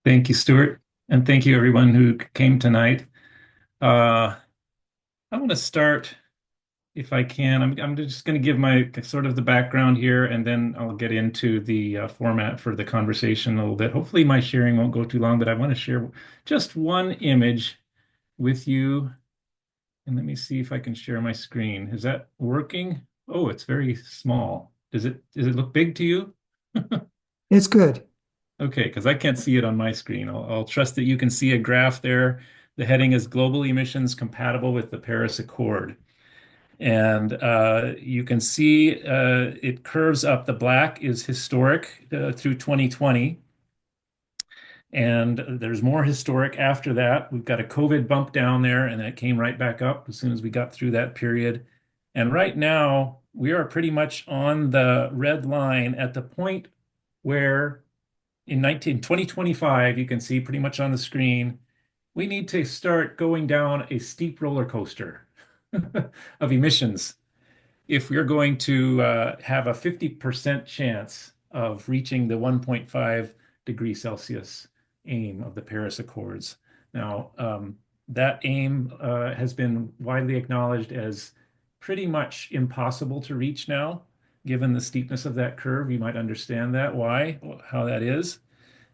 Thank you, Stuart, and thank you everyone who came tonight. Uh, I'm going to start, if I can. I'm just going to give my sort of the background here, and then I'll get into the format for the conversation a little bit. Hopefully, my sharing won't go too long, but I want to share just one image with you. And let me see if I can share my screen. Is that working? Oh, it's very small. Does it look big to you? It's good. Okay, because I can't see it on my screen. I'll trust that you can see a graph there. The heading is Global Emissions Compatible with the Paris Accord. And you can see it curves up. The black is historic through 2020. And there's more historic after that. We've got a COVID bump down there, and then it came right back up as soon as we got through that period. And right now, we are pretty much on the red line at the point where in 2025, you can see pretty much on the screen, we need to start going down a steep roller coaster of emissions if we're going to have a 50% chance of reaching the 1.5 degree Celsius aim of the Paris Accords. Now, that aim has been widely acknowledged as pretty much impossible to reach now, given the steepness of that curve. You might understand that, why, how that is.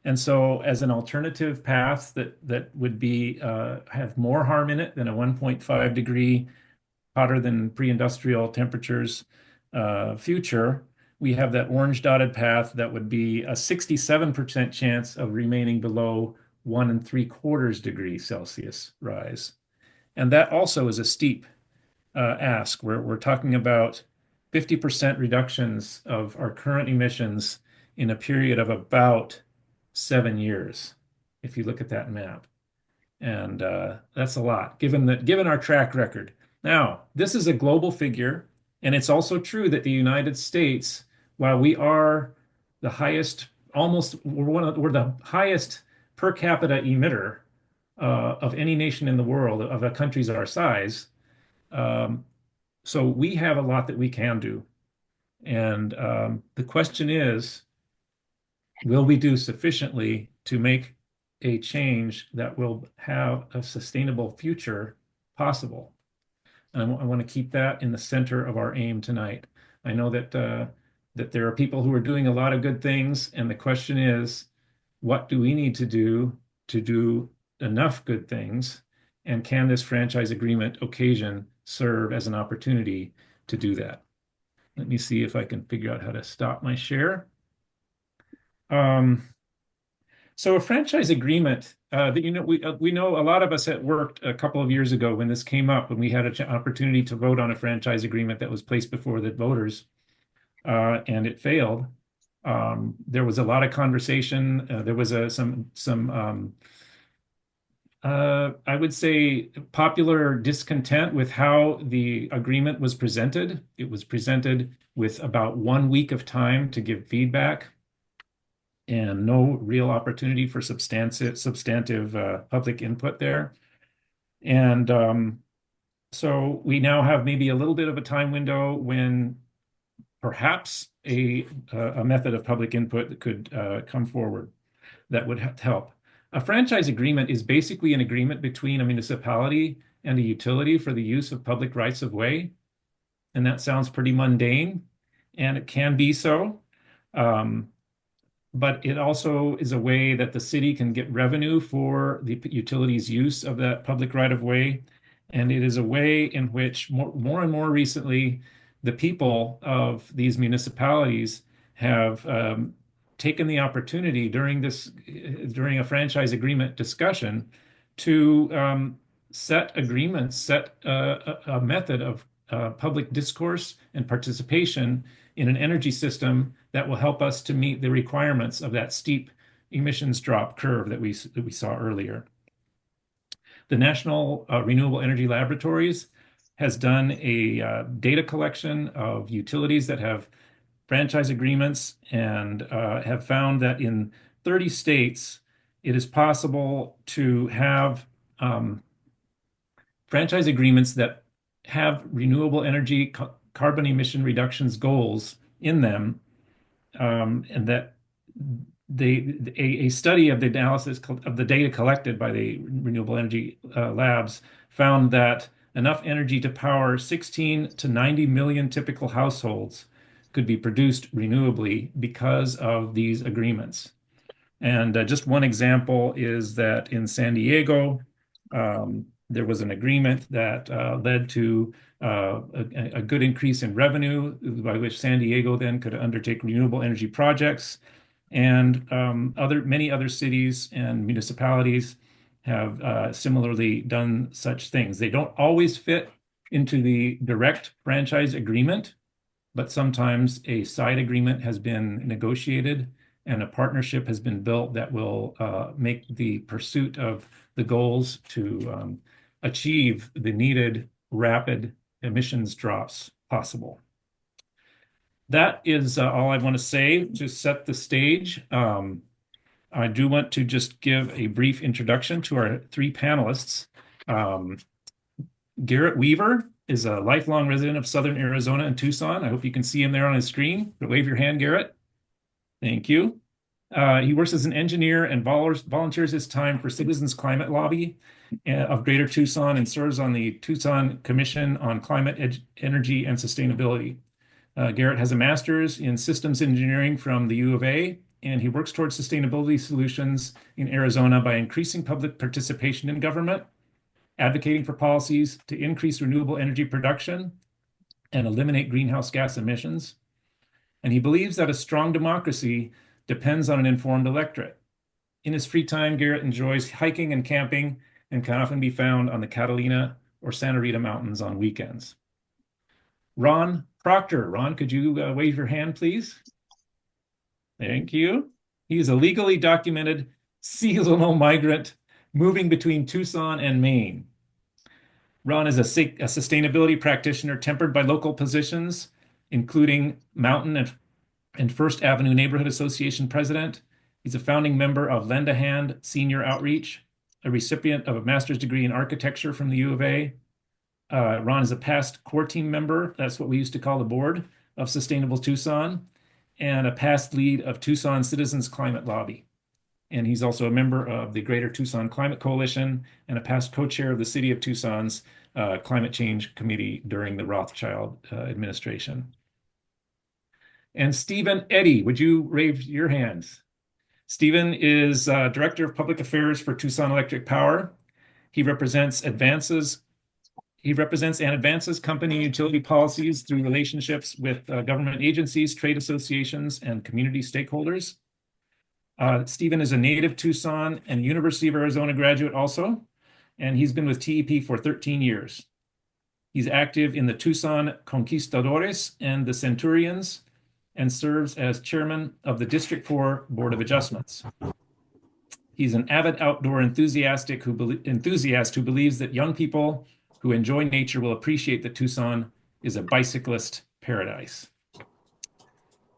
And so, as an alternative path that would be have more harm in it than a 1.5 degree hotter than pre-industrial temperatures future, we have that orange dotted path that would be a 67% chance of remaining below 1 3/4 degrees Celsius rise. And that also is a steep ask. We're talking about 50% reductions of our current emissions in a period of about 7 years, if you look at that map. And that's a lot, given our track record. Now, this is a global figure, and it's also true that the United States, while we are the highest, we're the highest per capita emitter of any nation in the world of a countries our size. Um, so we have a lot that we can do. And the question is, will we do sufficiently to make a change that will have a sustainable future possible? And I want to keep that in the center of our aim tonight. I know that there are people who are doing a lot of good things, and the question is, what do we need to do enough good things? And can this franchise agreement occasion serve as an opportunity to do that? Let me see if I can figure out how to stop my share. Um, So a franchise agreement that we know a lot of us had worked a couple of years ago when this came up when we had an opportunity to vote on a franchise agreement that was placed before the voters and it failed. There was a lot of conversation. There was some I would say popular discontent with how the agreement was presented. It was presented with about 1 week of time to give feedback and no real opportunity for substantive public input there. And so we now have maybe a little bit of a time window when perhaps a method of public input could come forward that would help. A franchise agreement is basically an agreement between a municipality and a utility for the use of public rights of way. And that sounds pretty mundane, and it can be so. Um, but it also is a way that the city can get revenue for the utilities use of that public right of way. And it is a way in which more and more recently, the people of these municipalities have taken the opportunity during a franchise agreement discussion to set agreements, set a method of public discourse and participation in an energy system that will help us to meet the requirements of that steep emissions drop curve that we saw earlier. The National Renewable Energy Laboratories has done a data collection of utilities that have franchise agreements and have found that in 30 states, it is possible to have franchise agreements that have renewable energy carbon emission reductions goals in them, and that a study of the analysis of the data collected by the renewable energy labs found that enough energy to power 16 to 90 million typical households could be produced renewably because of these agreements. And just one example is that in San Diego, there was an agreement that led to a good increase in revenue by which San Diego then could undertake renewable energy projects. And many other cities and municipalities have similarly done such things. They don't always fit into the direct franchise agreement, but sometimes a side agreement has been negotiated and a partnership has been built that will make the pursuit of the goals to achieve the needed rapid emissions drops possible. That is all I want to say to set the stage. I do want to just give a brief introduction to our three panelists. Um, Garrett Weaver is a lifelong resident of Southern Arizona and Tucson. I hope you can see him there on his screen. Wave your hand, Garrett. Thank you. He works as an engineer and volunteers his time for Citizens Climate Lobby of Greater Tucson and serves on the Tucson Commission on Climate, Energy, and Sustainability. Garrett has a master's in systems engineering from the U of A, and he works towards sustainability solutions in Arizona by increasing public participation in government, advocating for policies to increase renewable energy production and eliminate greenhouse gas emissions. And he believes that a strong democracy depends on an informed electorate. In his free time, Garrett enjoys hiking and camping and can often be found on the Catalina or Santa Rita Mountains on weekends. Ron Proctor. Ron, could you wave your hand, please? Thank you. He is a legally documented seasonal migrant moving between Tucson and Maine. Ron is a sustainability practitioner tempered by local positions, including Mountain and First Avenue Neighborhood Association president. He's a founding member of Lend a Hand Senior Outreach, a recipient of a master's degree in architecture from the U of A. Ron is a past core team member. That's what we used to call the board of Sustainable Tucson, and a past lead of Tucson Citizens Climate Lobby. And he's also a member of the Greater Tucson Climate Coalition and a past co-chair of the City of Tucson's Climate Change Committee during the Rothschild administration. And Stephen Eddy, would you raise your hands? Stephen is Director of Public Affairs for Tucson Electric Power. He represents and advances company utility policies through relationships with government agencies, trade associations, and community stakeholders. Stephen is a native Tucson and University of Arizona graduate also, and he's been with TEP for 13 years. He's active in the Tucson Conquistadores and the Centurions, and serves as chairman of the District 4 Board of Adjustments. He's an avid outdoor enthusiast who believes that young people who enjoy nature will appreciate that Tucson is a bicyclist paradise.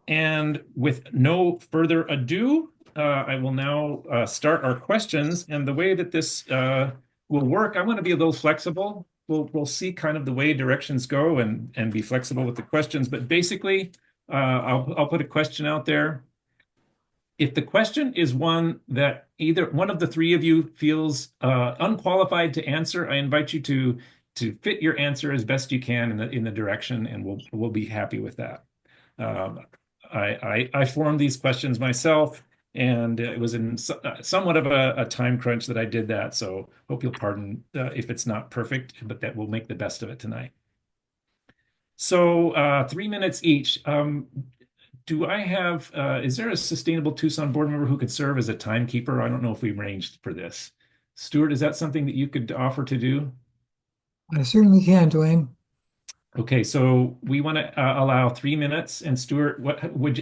And with no further ado, I will now start our questions. And the way that this will work, I'm going to be a little flexible. We'll see kind of the way directions go and be flexible with the questions. But basically, I'll put a question out there. If the question is one that either one of the three of you feels unqualified to answer, I invite you to fit your answer as best you can in the direction, and we'll be happy with that. I formed these questions myself, and it was in somewhat of a time crunch that I did that. So hope you'll pardon if it's not perfect, but that we'll make the best of it tonight. So 3 minutes each. Do I have, is there a Sustainable Tucson board member who could serve as a timekeeper? I don't know if we arranged for this. Stuart, is that something that you could offer to do? I certainly can, Dwayne. Okay, so we want to allow 3 minutes. And Stuart,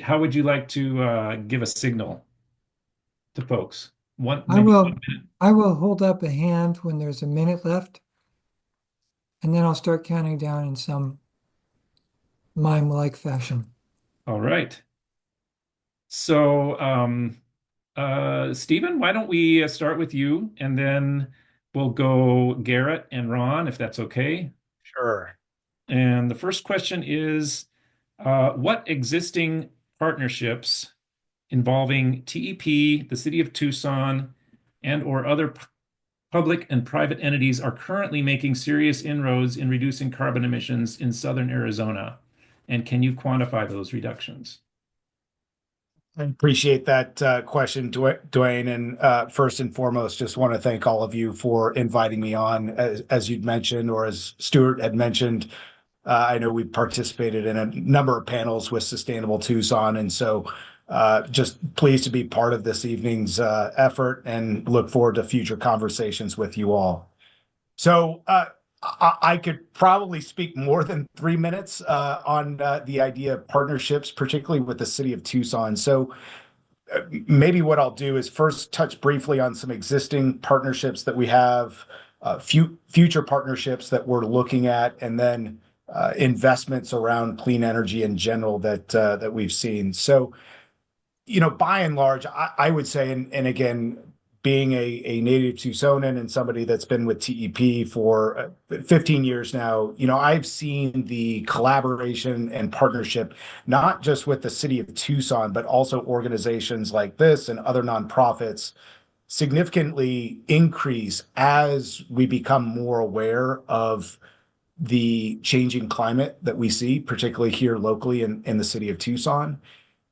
how would you like to give a signal to folks? I Maybe will 1 minute. I will hold up a hand when there's a minute left, and then I'll start counting down in some mime-like fashion. All right. So, Stephen, why don't we start with you, and then we'll go Garrett and Ron, if that's okay. Sure. And the first question is, what existing partnerships involving TEP, the City of Tucson, and or other public and private entities are currently making serious inroads in reducing carbon emissions in southern Arizona? And can you quantify those reductions? I appreciate that question, Dwayne. And first and foremost, just want to thank all of you for inviting me on. As you'd mentioned, or as Stuart had mentioned, I know we participated in a number of panels with Sustainable Tucson. And so just pleased to be part of this evening's effort and look forward to future conversations with you all. So I could probably speak more than 3 minutes on the idea of partnerships, particularly with the city of Tucson. So maybe what I'll do is first touch briefly on some existing partnerships that we have, future partnerships that we're looking at, and then investments around clean energy in general that we've seen. So by and large, I would say, and again, being a native Tucsonan and somebody that's been with TEP for 15 years now, I've seen the collaboration and partnership, not just with the city of Tucson, but also organizations like this and other nonprofits significantly increase as we become more aware of the changing climate that we see, particularly here locally in the city of Tucson.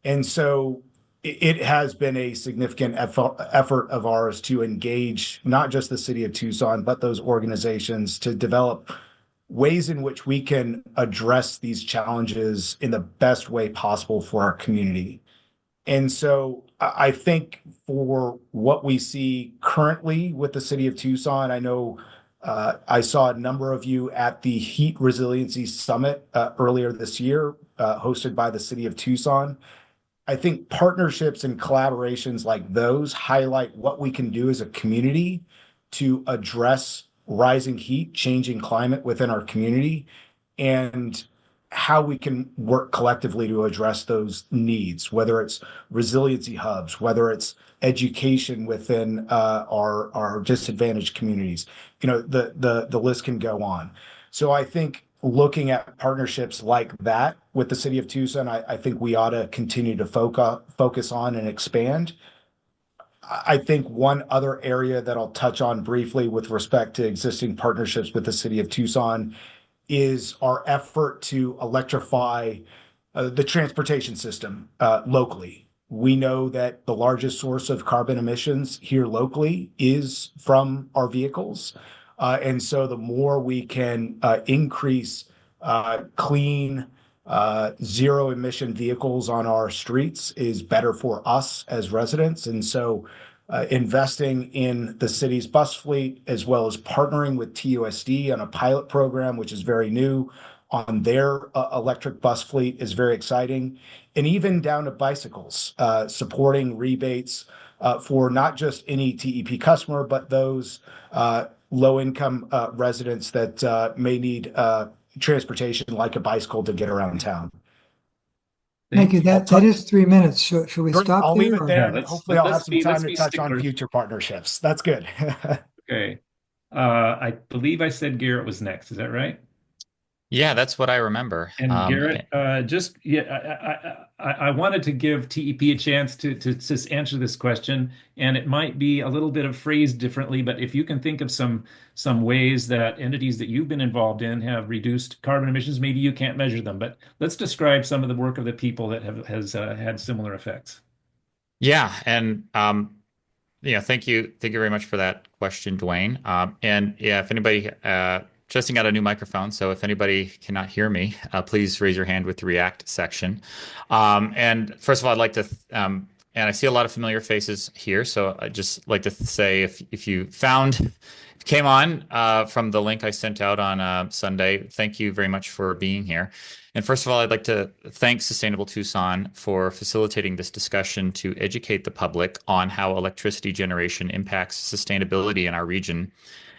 And so it has been a significant effort of ours to engage not just the city of Tucson, but those organizations to develop ways in which we can address these challenges in the best way possible for our community. And so I think for what we see currently with the city of Tucson, I know I saw a number of you at the Heat Resiliency Summit earlier this year, hosted by the city of Tucson. I think partnerships and collaborations like those highlight what we can do as a community to address rising heat, changing climate within our community, and how we can work collectively to address those needs, whether it's resiliency hubs, whether it's education within our disadvantaged communities. The list can go on. So I think looking at partnerships like that with the city of Tucson, I think we ought to continue to focus on and expand. I think one other area that I'll touch on briefly with respect to existing partnerships with the city of Tucson is our effort to electrify the transportation system locally. We know that the largest source of carbon emissions here locally is from our vehicles. And so the more we can increase clean, zero emission vehicles on our streets is better for us as residents. And so investing in the city's bus fleet, as well as partnering with TUSD on a pilot program, which is very new, on their electric bus fleet is very exciting. And even down to bicycles, supporting rebates for not just any TEP customer, but those low-income residents that may need transportation like a bicycle to get around town. Thank you. That is 3 minutes. Should we Great. stop I'll leave there it or? there, Yeah, and let's hopefully I'll have let's some be time let's to be touch on sticklers. future partnerships. That's good. Okay. I believe I said Garrett was next. Is that right? Yeah, that's what I remember. And Garrett, just yeah, I wanted to give TEP a chance to just answer this question, and it might be a little bit of phrased differently, but if you can think of some ways that entities that you've been involved in have reduced carbon emissions, maybe you can't measure them, but let's describe some of the work of the people that has had similar effects. yeah, and thank you very much for that question, Dwayne. And yeah, if anybody testing out a new microphone, so if anybody cannot hear me, please raise your hand with the React section. And first of all, I'd like to, and I see a lot of familiar faces here, so I'd just like to say if you came on from the link I sent out on Sunday, thank you very much for being here. And first of all, I'd like to thank Sustainable Tucson for facilitating this discussion to educate the public on how electricity generation impacts sustainability in our region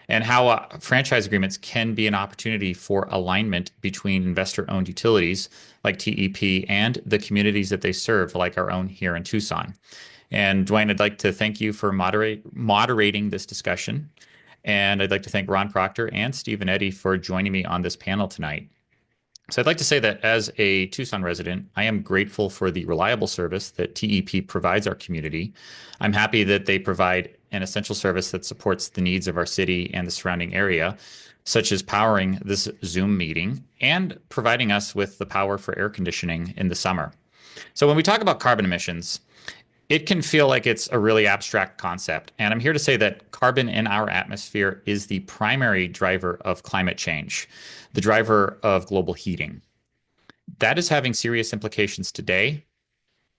and how franchise agreements can be an opportunity for alignment between investor-owned utilities like TEP and the communities that they serve, like our own here in Tucson. And Dwayne, I'd like to thank you for moderating this discussion. And I'd like to thank Ron Proctor and Stephen Eddy for joining me on this panel tonight. So I'd like to say that as a Tucson resident, I am grateful for the reliable service that TEP provides our community. I'm happy that they provide an essential service that supports the needs of our city and the surrounding area, such as powering this Zoom meeting and providing us with the power for air conditioning in the summer. So when we talk about carbon emissions, it can feel like it's a really abstract concept. And I'm here to say that carbon in our atmosphere is the primary driver of climate change, the driver of global heating. That is having serious implications today.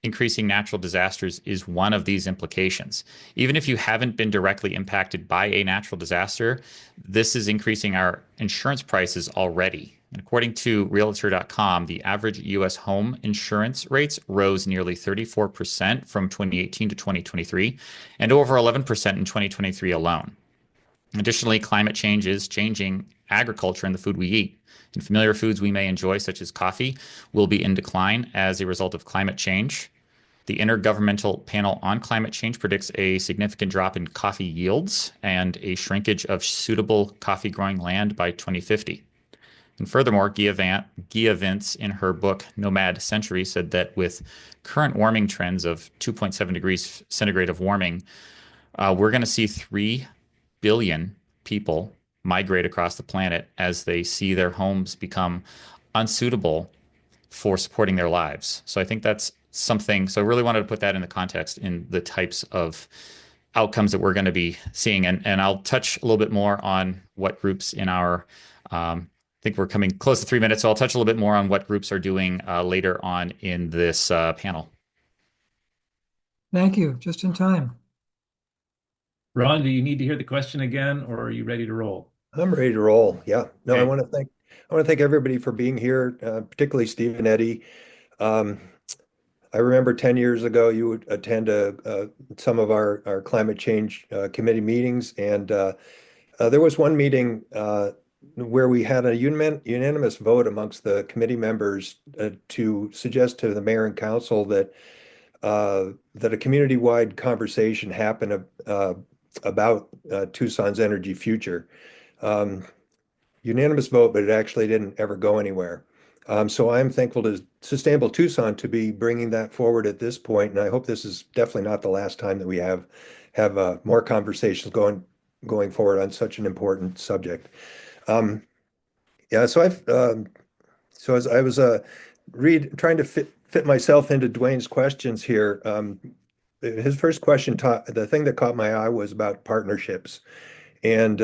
Increasing natural disasters is one of these implications. Even if you haven't been directly impacted by a natural disaster, this is increasing our insurance prices already. And according to Realtor.com, the average U.S. home insurance rates rose nearly 34% from 2018 to 2023, and over 11% in 2023 alone. Additionally, climate change is changing agriculture and the food we eat. And familiar foods we may enjoy, such as coffee, will be in decline as a result of climate change. The Intergovernmental Panel on Climate Change predicts a significant drop in coffee yields and a shrinkage of suitable coffee growing land by 2050. And furthermore, Gia Vince, in her book Nomad Century, said that with current warming trends of 2.7 degrees centigrade of warming, we're going to see 3 billion people migrate across the planet as they see their homes become unsuitable for supporting their lives. So I think that's something. So I really wanted to put that in the context in the types of outcomes that we're going to be seeing. And I'll touch a little bit more on what groups in our, I think we're coming close to 3 minutes. So I'll touch a little bit more on what groups are doing later on in this panel. Thank you. Just in time. Ron, do you need to hear the question again, or are you ready to roll? I'm ready to roll. Yeah. No, Okay. I want to thank everybody for being here, particularly Steve and Eddie. Um, I remember 10 years ago you would attend some of our climate change committee meetings, and there was one meeting where we had a unanimous vote amongst the committee members to suggest to the mayor and council that a community-wide conversation happen about Tucson's energy future. Um, Unanimous vote, but it actually didn't ever go anywhere. So I'm thankful to Sustainable Tucson to be bringing that forward at this point, and I hope this is definitely not the last time that we have more conversations going forward on such an important subject. Yeah, so as I was trying to fit myself into Dwayne's questions here, his first question, the thing that caught my eye was about partnerships. And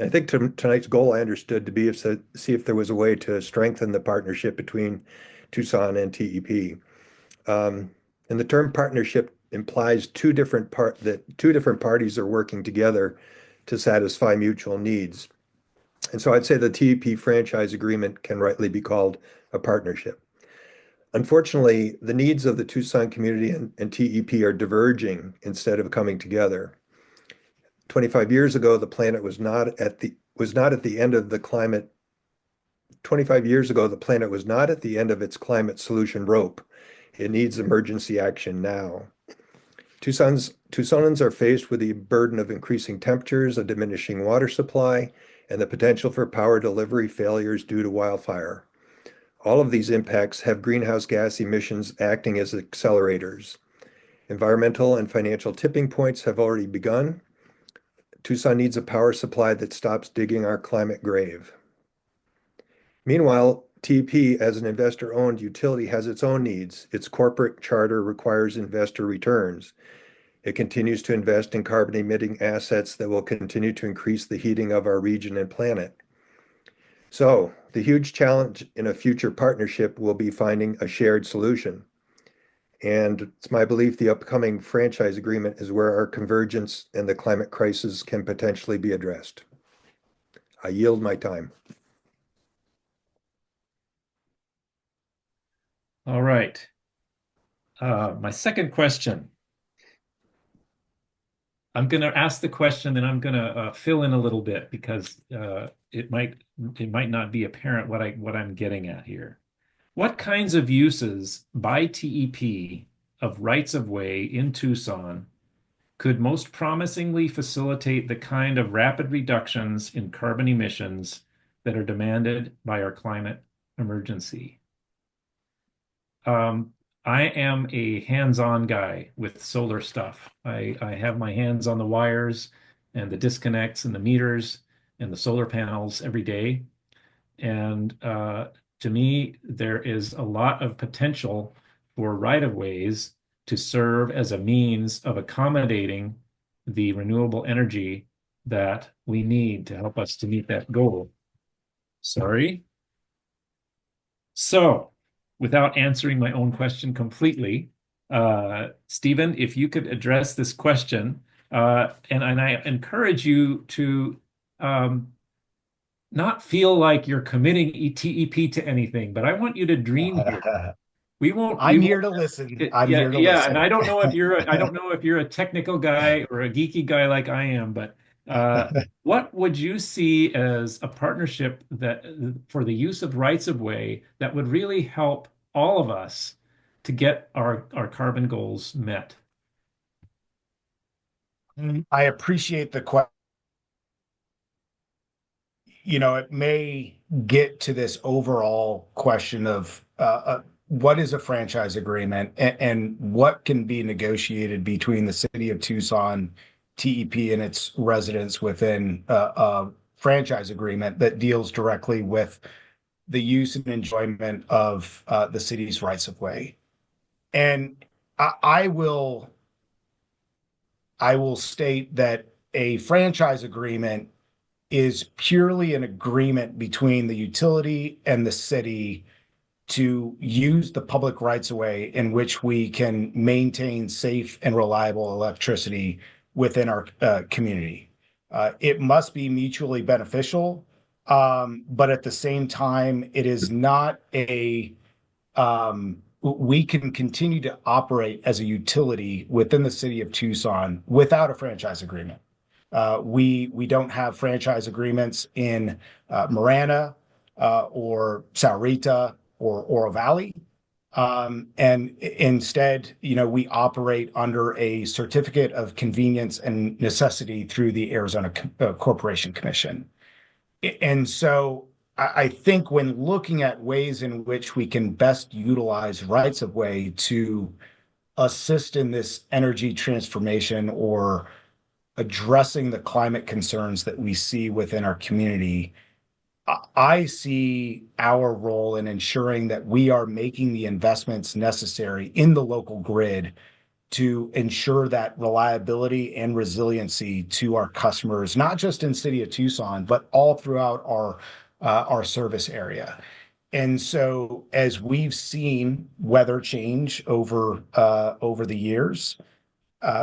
I think tonight's goal I understood to be to see if there was a way to strengthen the partnership between Tucson and TEP. And the term partnership implies that two different parties are working together to satisfy mutual needs. And so I'd say the TEP franchise agreement can rightly be called a partnership. Unfortunately, the needs of the Tucson community and TEP are diverging instead of coming together. 25 years ago, the planet was not at the end of the climate. 25 years ago, the planet was not at the end of its climate solution rope. It needs emergency action now. Tucsonans are faced with the burden of increasing temperatures, a diminishing water supply, and the potential for power delivery failures due to wildfire. All of these impacts have greenhouse gas emissions acting as accelerators. Environmental and financial tipping points have already begun. Tucson needs a power supply that stops digging our climate grave. Meanwhile, TEP, as an investor-owned utility, has its own needs. Its corporate charter requires investor returns. It continues to invest in carbon-emitting assets that will continue to increase the heating of our region and planet. So, the huge challenge in a future partnership will be finding a shared solution. And it's my belief the upcoming franchise agreement is where our convergence and the climate crisis can potentially be addressed. I yield my time. All right. My second question. I'm going to ask the question, and I'm going to fill in a little bit because it might not be apparent what I'm getting at here. What kinds of uses by TEP of rights of way in Tucson could most promisingly facilitate the kind of rapid reductions in carbon emissions that are demanded by our climate emergency. Um, I am a hands-on guy with solar stuff. I have my hands on the wires and the disconnects and the meters and the solar panels every day. And to me, there is a lot of potential for right-of-ways to serve as a means of accommodating the renewable energy that we need to help us to meet that goal. Sorry. So, without answering my own question completely, Stephen, if you could address this question, and I encourage you to not feel like you're committing TEP to anything, but I want you to dream here. We I'm won't here to listen. I'm yeah, here to yeah, and listen. I don't know if I don't know if you're a technical guy or a geeky guy like I am, but what would you see as a partnership that for the use of rights of way that would really help all of us to get our carbon goals met? I appreciate the question. It may get to this overall question of what is a franchise agreement and what can be negotiated between the city of Tucson, TEP, and its residents within a franchise agreement that deals directly with the use and enjoyment of the city's rights of way. And I will state that a franchise agreement is purely an agreement between the utility and the city to use the public rights of way in which we can maintain safe and reliable electricity within our community. It must be mutually beneficial, but at the same time, it is not we can continue to operate as a utility within the city of Tucson without a franchise agreement. We don't have franchise agreements in Marana or Sahuarita or Oro Valley. And instead, we operate under a certificate of convenience and necessity through the Arizona Corporation Commission. And so I think when looking at ways in which we can best utilize rights of way to assist in this energy transformation or addressing the climate concerns that we see within our community, I see our role in ensuring that we are making the investments necessary in the local grid to ensure that reliability and resiliency to our customers, not just in City of Tucson, but all throughout our service area. And so, as we've seen weather change over the years,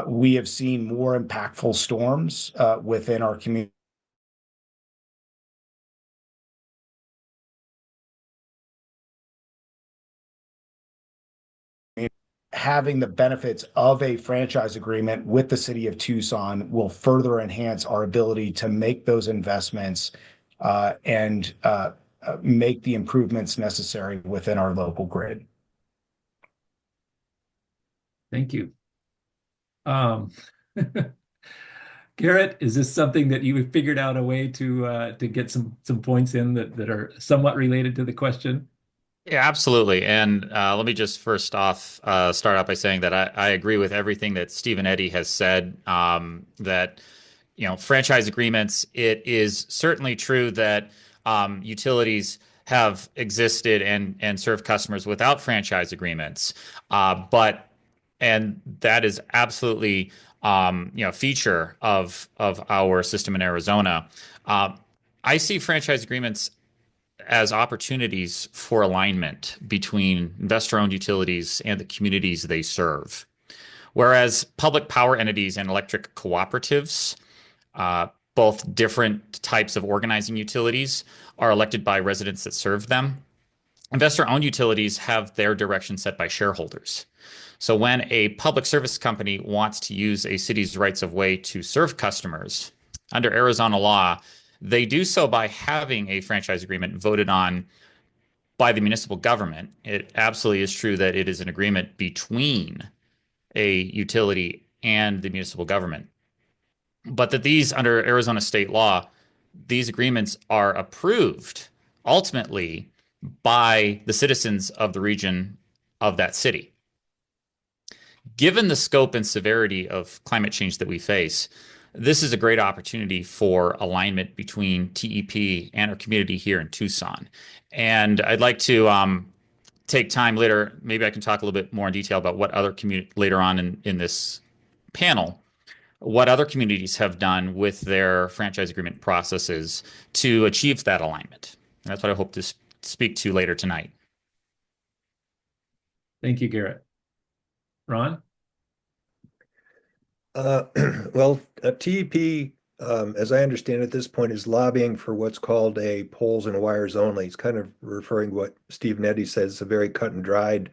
we have seen more impactful storms within our community. Having the benefits of a franchise agreement with the city of Tucson will further enhance our ability to make those investments and make the improvements necessary within our local grid. Thank you. Um, Garrett, is this something that you have figured out a way to get some points in that are somewhat related to the question? Yeah, absolutely. And let me just first off start out by saying that I agree with everything that Steve and Eddie has said. That franchise agreements. It is certainly true that utilities have existed and served customers without franchise agreements, but and that is absolutely a feature of our system in Arizona. Uh, I see franchise agreements as opportunities for alignment between investor-owned utilities and the communities they serve. Whereas public power entities and electric cooperatives, both different types of organizing utilities, are elected by residents that serve them. Investor-owned utilities have their direction set by shareholders. So when a public service company wants to use a city's rights of way to serve customers under Arizona law, they do so by having a franchise agreement voted on by the municipal government. It absolutely is true that it is an agreement between a utility and the municipal government. But that these, under Arizona state law, these agreements are approved ultimately by the citizens of the region of that city. Given the scope and severity of climate change that we face, this is a great opportunity for alignment between TEP and our community here in Tucson. And I'd like to take time later, maybe I can talk a little bit more in detail about what other community later on in this panel, what other communities have done with their franchise agreement processes to achieve that alignment. And that's what I hope to speak to later tonight. Thank you, Garrett. Ron? Well, TEP, as I understand at this point, is lobbying for what's called a poles and wires only. It's kind of referring to what Steve Nettie says, it's a very cut and dried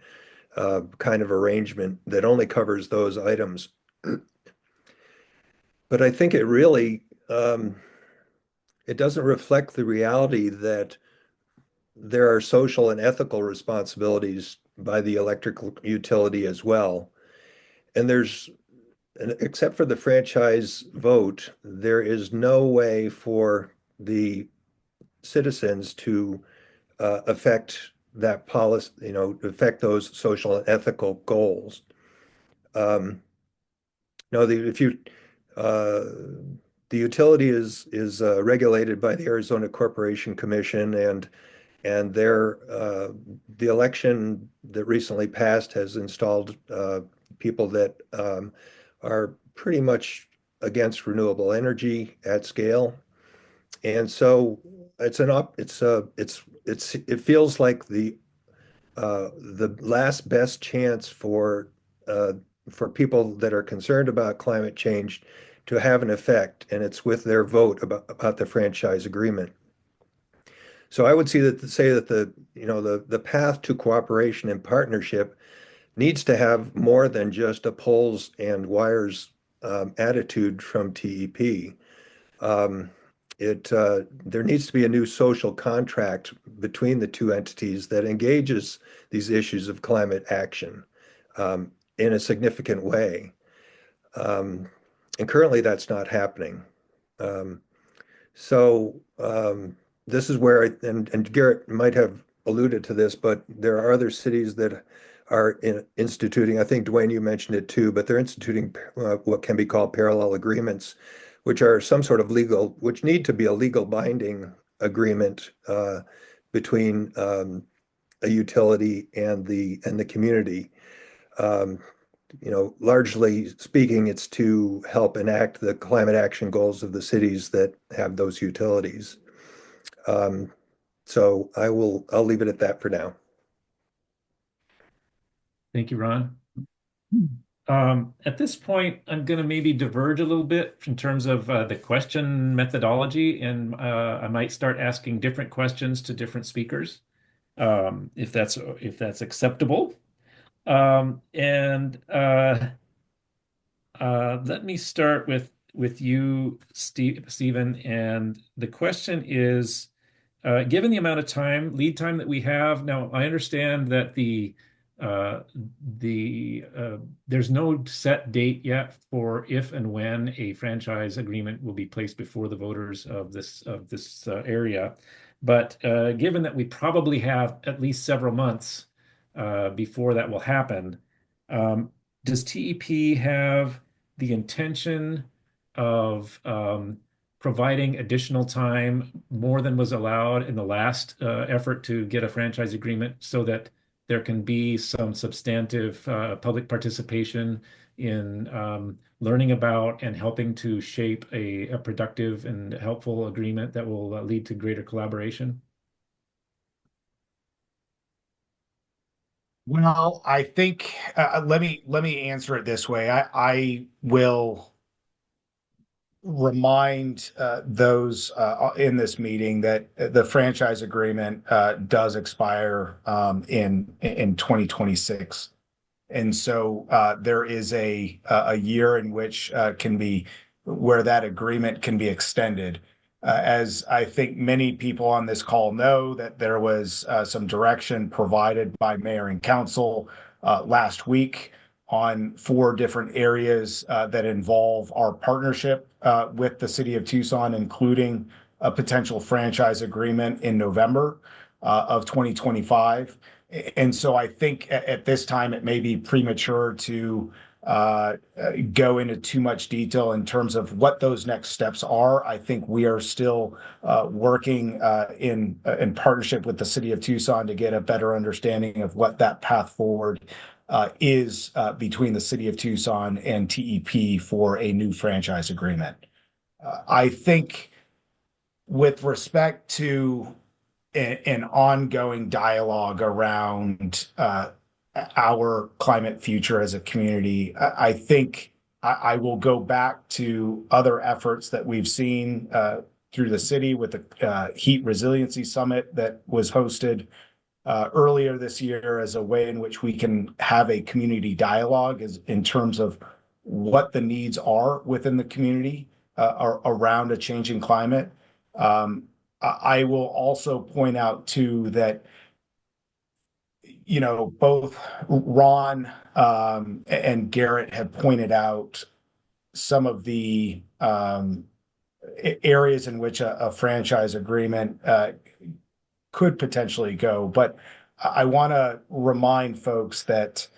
kind of arrangement that only covers those items. But I think it really it doesn't reflect the reality that there are social and ethical responsibilities by the electrical utility as well. And except for the franchise vote, there is no way for the citizens to affect that policy, affect those social and ethical goals. No, the utility is regulated by the Arizona Corporation Commission, and the election that recently passed has installed people that are pretty much against renewable energy at scale. And so it feels like the last best chance for people that are concerned about climate change to have an effect, and it's with their vote about the franchise agreement. So I would say that the path to cooperation and partnership needs to have more than just a poles and wires attitude from TEP. There needs to be a new social contract between the two entities that engages these issues of climate action in a significant way. And currently that's not happening. So this is where, and Garrett might have alluded to this, but there are other cities that are instituting, I think Dwayne, you mentioned it too, but they're instituting what can be called parallel agreements, which are some sort of which need to be a legal binding agreement between a utility and the community. Largely speaking, it's to help enact the climate action goals of the cities that have those utilities. So I'll leave it at that for now. Thank you, Ron. At this point, I'm going to maybe diverge a little bit in terms of the question methodology, and I might start asking different questions to different speakers, if that's acceptable. Let me start with you, Stephen, and the question is, given the amount of lead time that we have now, I understand that there's no set date yet for if and when a franchise agreement will be placed before the voters of this area. But given that we probably have at least several months before that will happen, does TEP have the intention of providing additional time more than was allowed in the last effort to get a franchise agreement so that there can be some substantive public participation in learning about and helping to shape a productive and helpful agreement that will lead to greater collaboration? Well, I think let me answer it this way. I will remind those in this meeting that the franchise agreement does expire in 2026. And so there is a year in which where that agreement can be extended. As I think many people on this call know, that there was some direction provided by mayor and council last week on 4 different areas that involve our partnership with the city of Tucson, including a potential franchise agreement in November. of 2025. And so I think at this time it may be premature to go into too much detail in terms of what those next steps are. I think we are still working in partnership with the city of Tucson to get a better understanding of what that path forward is between the city of Tucson and TEP for a new franchise agreement. I think with respect to an ongoing dialogue around our climate future as a community, I think I will go back to other efforts that we've seen through the city with the Heat Resiliency Summit that was hosted earlier this year as a way in which we can have a community dialogue in terms of what the needs are within the community around a changing climate. I will also point out too that both Ron and Garrett have pointed out some of the areas in which a franchise agreement could potentially go. But I want to remind folks that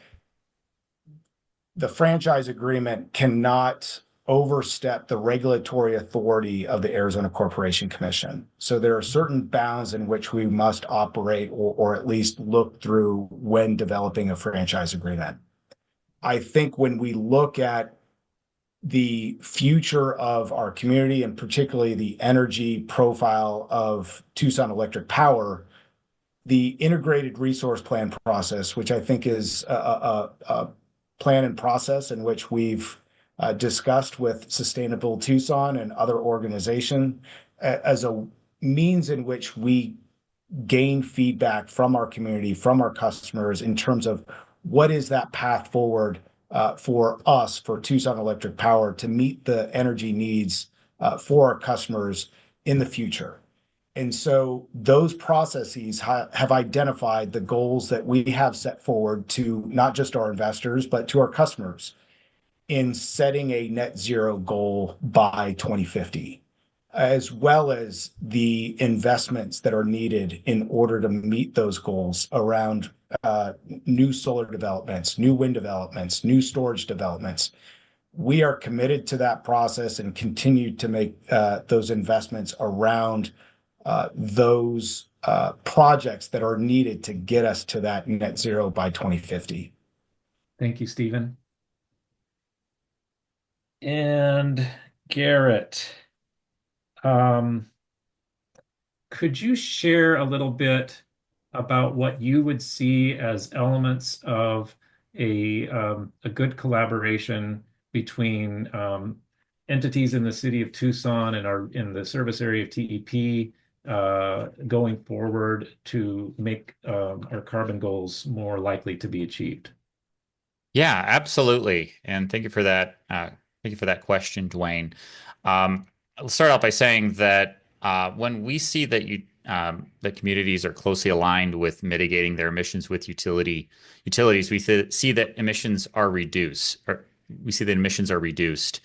the franchise agreement cannot overstep the regulatory authority of the Arizona Corporation Commission. So there are certain bounds in which we must operate or at least look through when developing a franchise agreement. I think when we look at the future of our community and particularly the energy profile of Tucson Electric Power, the integrated resource plan process, which I think is a plan and process in which we've discussed with Sustainable Tucson and other organizations as a means in which we gain feedback from our community, from our customers in terms of what is that path forward for us, for Tucson Electric Power to meet the energy needs for our customers in the future. And so those processes have identified the goals that we have set forward to not just our investors, but to our customers in setting a net zero goal by 2050, as well as the investments that are needed in order to meet those goals around new solar developments, new wind developments, new storage developments. We are committed to that process and continue to make those investments around those projects that are needed to get us to that net zero by 2050. Thank you, Stephen. And Garrett, could you share a little bit about what you would see as elements of a good collaboration between entities in the city of Tucson and in the service area of TEP going forward to make our carbon goals more likely to be achieved? Yeah, absolutely. And thank you for that. Thank you for that question, Dwayne. I'll start out by saying that when we see that that communities are closely aligned with mitigating their emissions with utilities, we see that emissions are reduced, or we see that emissions are reduced.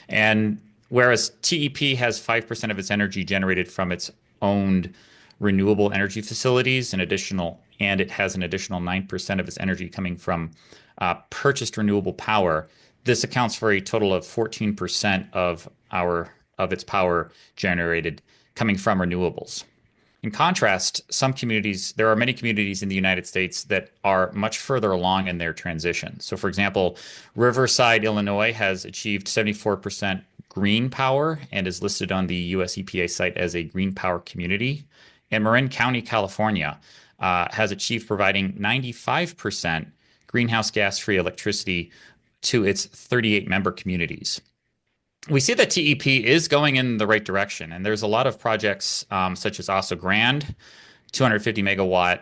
And whereas TEP has 5% of its energy generated from its owned renewable energy facilities, and it has an additional 9% of its energy coming from purchased renewable power. This accounts for a total of 14% of its power generated coming from renewables. In contrast, there are many communities in the United States that are much further along in their transition. So, for example, Riverside, Illinois has achieved 74% green power and is listed on the US EPA site as a green power community. And Marin County, California, has achieved providing 95% greenhouse gas-free electricity to its 38 member communities. We see that TEP is going in the right direction, and there's a lot of projects such as Oso Grande, 250 megawatt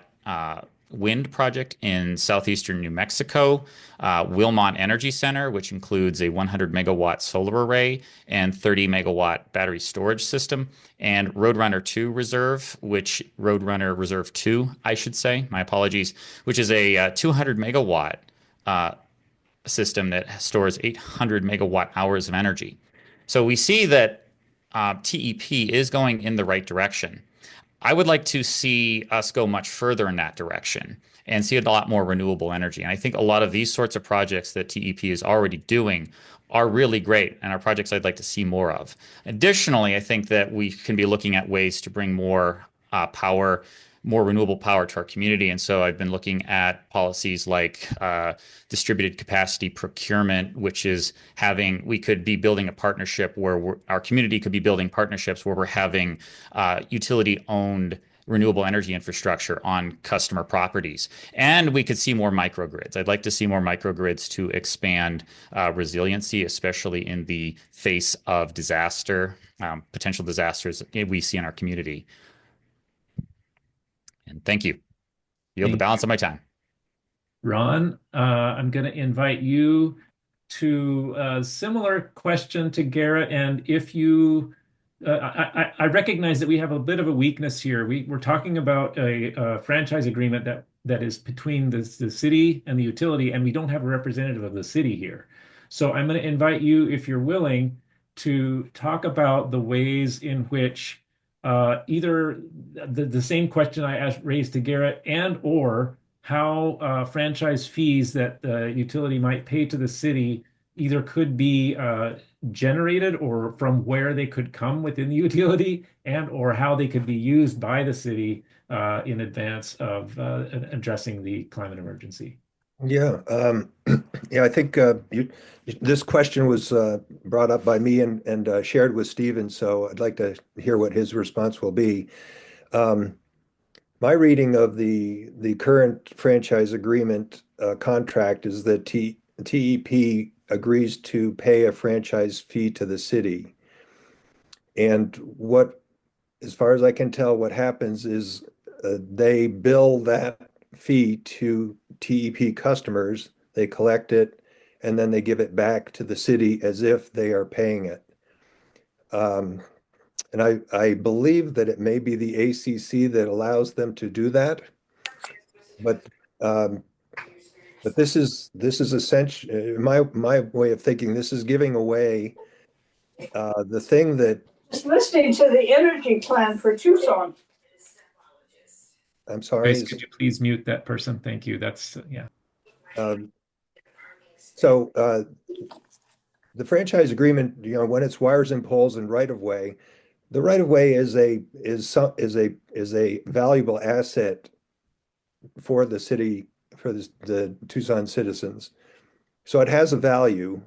wind project in southeastern New Mexico, Wilmot Energy Center, which includes a 100 megawatt solar array and 30 megawatt battery storage system, and Roadrunner Reserve 2, I should say, my apologies, which is a 200 megawatt system that stores 800 megawatt hours of energy. So we see that TEP is going in the right direction. I would like to see us go much further in that direction and see a lot more renewable energy. And I think a lot of these sorts of projects that TEP is already doing are really great and are projects I'd like to see more of. Additionally, I think that we can be looking at ways to bring more power, more renewable power to our community. And so I've been looking at policies like distributed capacity procurement, which is we could be building a partnership where our community could be building partnerships where we're having utility-owned renewable energy infrastructure on customer properties. And we could see more microgrids. I'd like to see more microgrids to expand resiliency, especially in the face of disaster, potential disasters we see in our community. And thank you. You have the balance of my time. Ron, I'm going to invite you to a similar question to Garrett. And if you, I recognize that we have a bit of a weakness here. We're talking about a franchise agreement that is between the city and the utility, and we don't have a representative of the city here. So I'm going to invite you, if you're willing, to talk about the ways in which either the same question I raised to Garrett and or how franchise fees that the utility might pay to the city either could be generated or from where they could come within the utility and or how they could be used by the city in advance of addressing the climate emergency. Yeah, yeah, I think this question was brought up by me and shared with Stephen, so I'd like to hear what his response will be. My reading of the current franchise agreement contract is that TEP agrees to pay a franchise fee to the city. And as far as I can tell, what happens is they bill that fee to TEP customers, they collect it, and then they give it back to the city as if they are paying it. And I believe that it may be the ACC that allows them to do that. But this is essentially my way of thinking. This is giving away the thing that Just listening to the energy plan for Tucson. I'm sorry. Grace, could you please mute that person? Thank you. That's yeah. So the franchise agreement, when it's wires and poles and right of way, the right of way is a valuable asset for the city, for the Tucson citizens. So it has a value,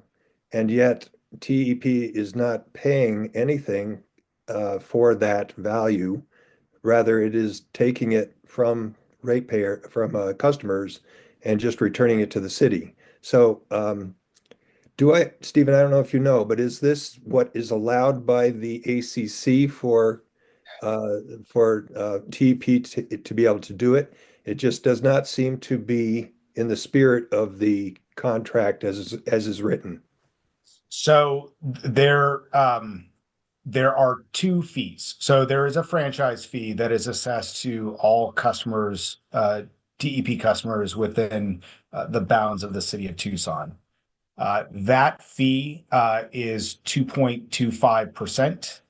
and yet TEP is not paying anything for that value. Rather, it is taking it from customers and just returning it to the city. So Stephen, I don't know if you know, but is this what is allowed by the ACC for TEP to be able to do it? It just does not seem to be in the spirit of the contract as is written. So there are two fees. So there is a franchise fee that is assessed to all customers, TEP customers within the bounds of the city of Tucson. That fee is 2.25%.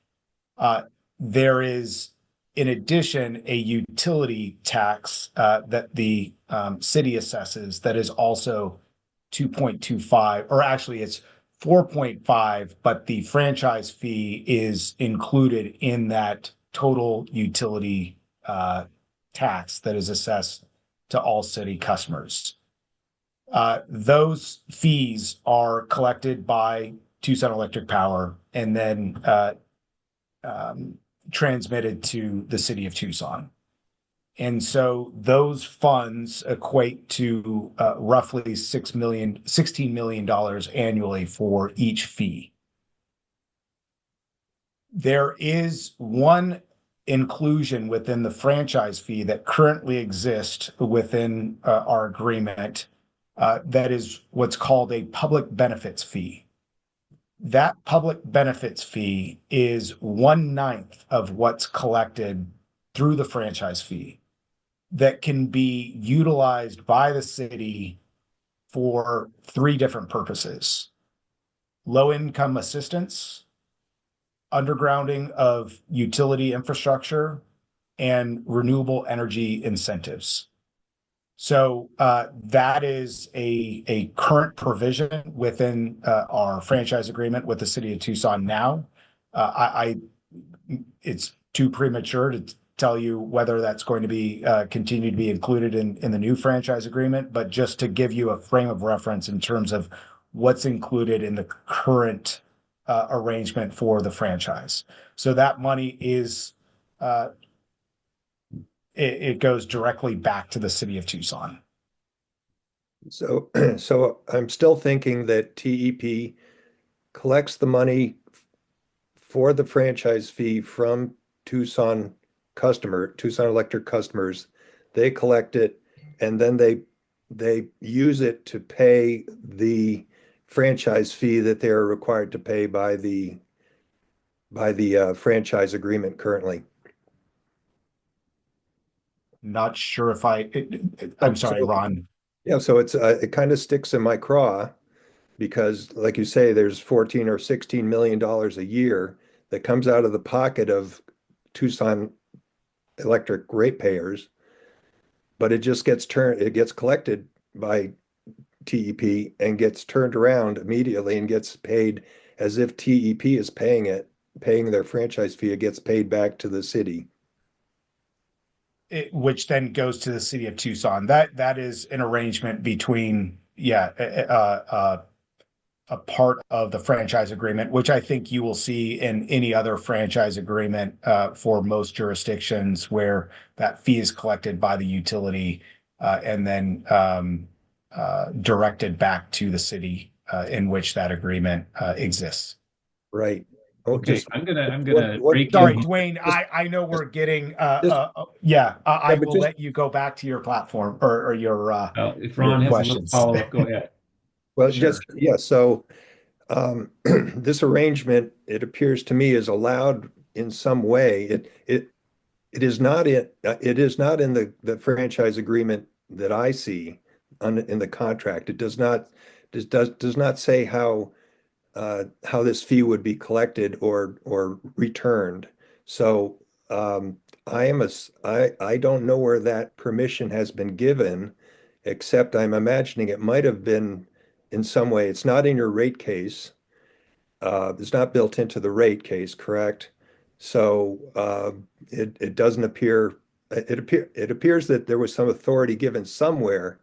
There is, in addition, a utility tax that the city assesses that is also 2.25, or actually it's 4.5, but the franchise fee is included in that total utility tax that is assessed to all city customers. Those fees are collected by Tucson Electric Power and then transmitted to the city of Tucson. And so those funds equate to roughly $16 million annually for each fee. There is one inclusion within the franchise fee that currently exists within our agreement that is what's called a public benefits fee. That public benefits fee is 1/9 of what's collected through the franchise fee that can be utilized by the city for three different purposes: low-income assistance, undergrounding of utility infrastructure, and renewable energy incentives. So that is a current provision within our franchise agreement with the city of Tucson now. It's too premature to tell you whether that's going to be continue to be included in the new franchise agreement, but just to give you a frame of reference in terms of what's included in the current arrangement for the franchise. So that money is it goes directly back to the city of Tucson. So, so I'm still thinking that TEP collects the money for the franchise fee from Tucson Electric customers. They collect it, and then they use it to pay the franchise fee that they're required to pay by the franchise agreement currently. Not sure if I'm sorry, So, Ron. yeah, so it kind of sticks in my craw because, like you say, there's 14 or 16 million dollars a year that comes out of the pocket of Tucson Electric ratepayers, but it gets collected by TEP and gets turned around immediately and gets paid as if TEP is paying their franchise fee. It gets paid back to the city. Which then goes to the city of Tucson. That is an arrangement between a part of the franchise agreement, which I think you will see in any other franchise agreement for most jurisdictions where that fee is collected by the utility and then directed back to the city in which that agreement exists. Right. Oh, Okay, just I'm gonna what break Sorry, in. Dwayne, I know we're getting just I yeah, but will just let you go back to your platform or If your Ron has a little questions. follow-up, go ahead. well, Sure. just yeah. So this arrangement, it appears to me, is allowed in some way. It is not in the franchise agreement that I see in the contract. It does not say how this fee would be collected or returned. So I don't know where that permission has been given, except I'm imagining it might have been in some way. It's not in your rate case. It's not built into the rate case, correct? So it doesn't appear. It appears that there was some authority given somewhere,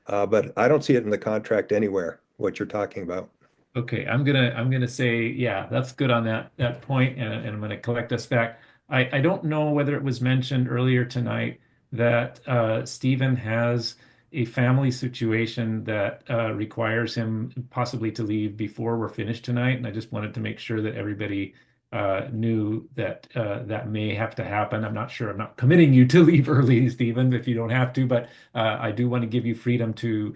but I don't see it in the contract anywhere. What you're talking about. Okay, I'm gonna say, yeah, that's good on that point, and I'm gonna collect us back. I don't know whether it was mentioned earlier tonight that Stephen has a family situation that requires him possibly to leave before we're finished tonight, and I just wanted to make sure that everybody knew that that may have to happen. I'm not sure. I'm not committing you to leave early, Stephen, if you don't have to, but I do want to give you freedom to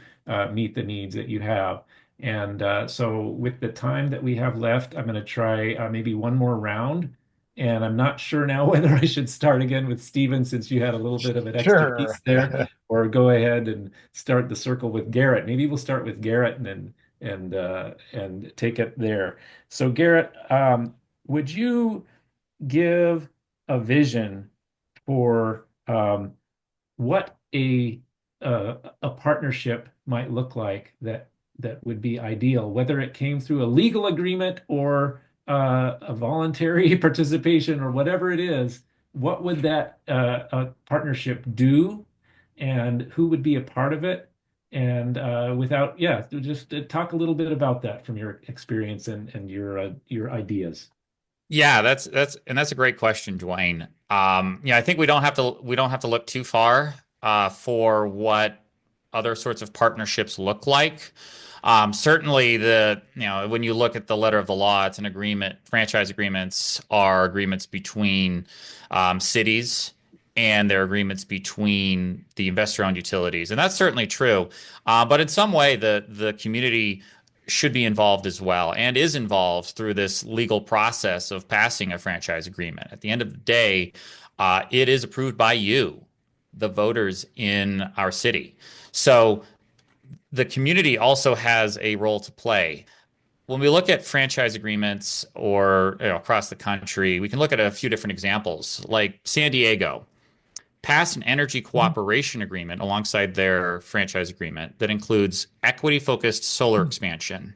meet the needs that you have. And so, with the time that we have left, I'm going to try maybe one more round. And I'm not sure now whether I should start again with Steven since you had a little bit of an extra Sure. piece there, or go ahead and start the circle with Garrett. Maybe we'll start with Garrett and take it there. So, Garrett, would you give a vision for what a partnership might look like that would be ideal, whether it came through a legal agreement or a voluntary participation or whatever it is? What would that partnership do, and who would be a part of it? And without, yeah, just talk a little bit about that from your experience and your ideas. Yeah, that's a great question, Dwayne. Yeah, I think we don't have to look too far for what other sorts of partnerships look like. Certainly, when you look at the letter of the law, it's an agreement. Franchise agreements are agreements between cities, and they're agreements between the investor-owned utilities, and that's certainly true. But in some way, the community should be involved as well, and is involved through this legal process of passing a franchise agreement. At the end of the day, it is approved by you, the voters in our city. So the community also has a role to play. When we look at franchise agreements or across the country, we can look at a few different examples, like San Diego. passed an energy cooperation agreement alongside their franchise agreement that includes equity-focused solar expansion,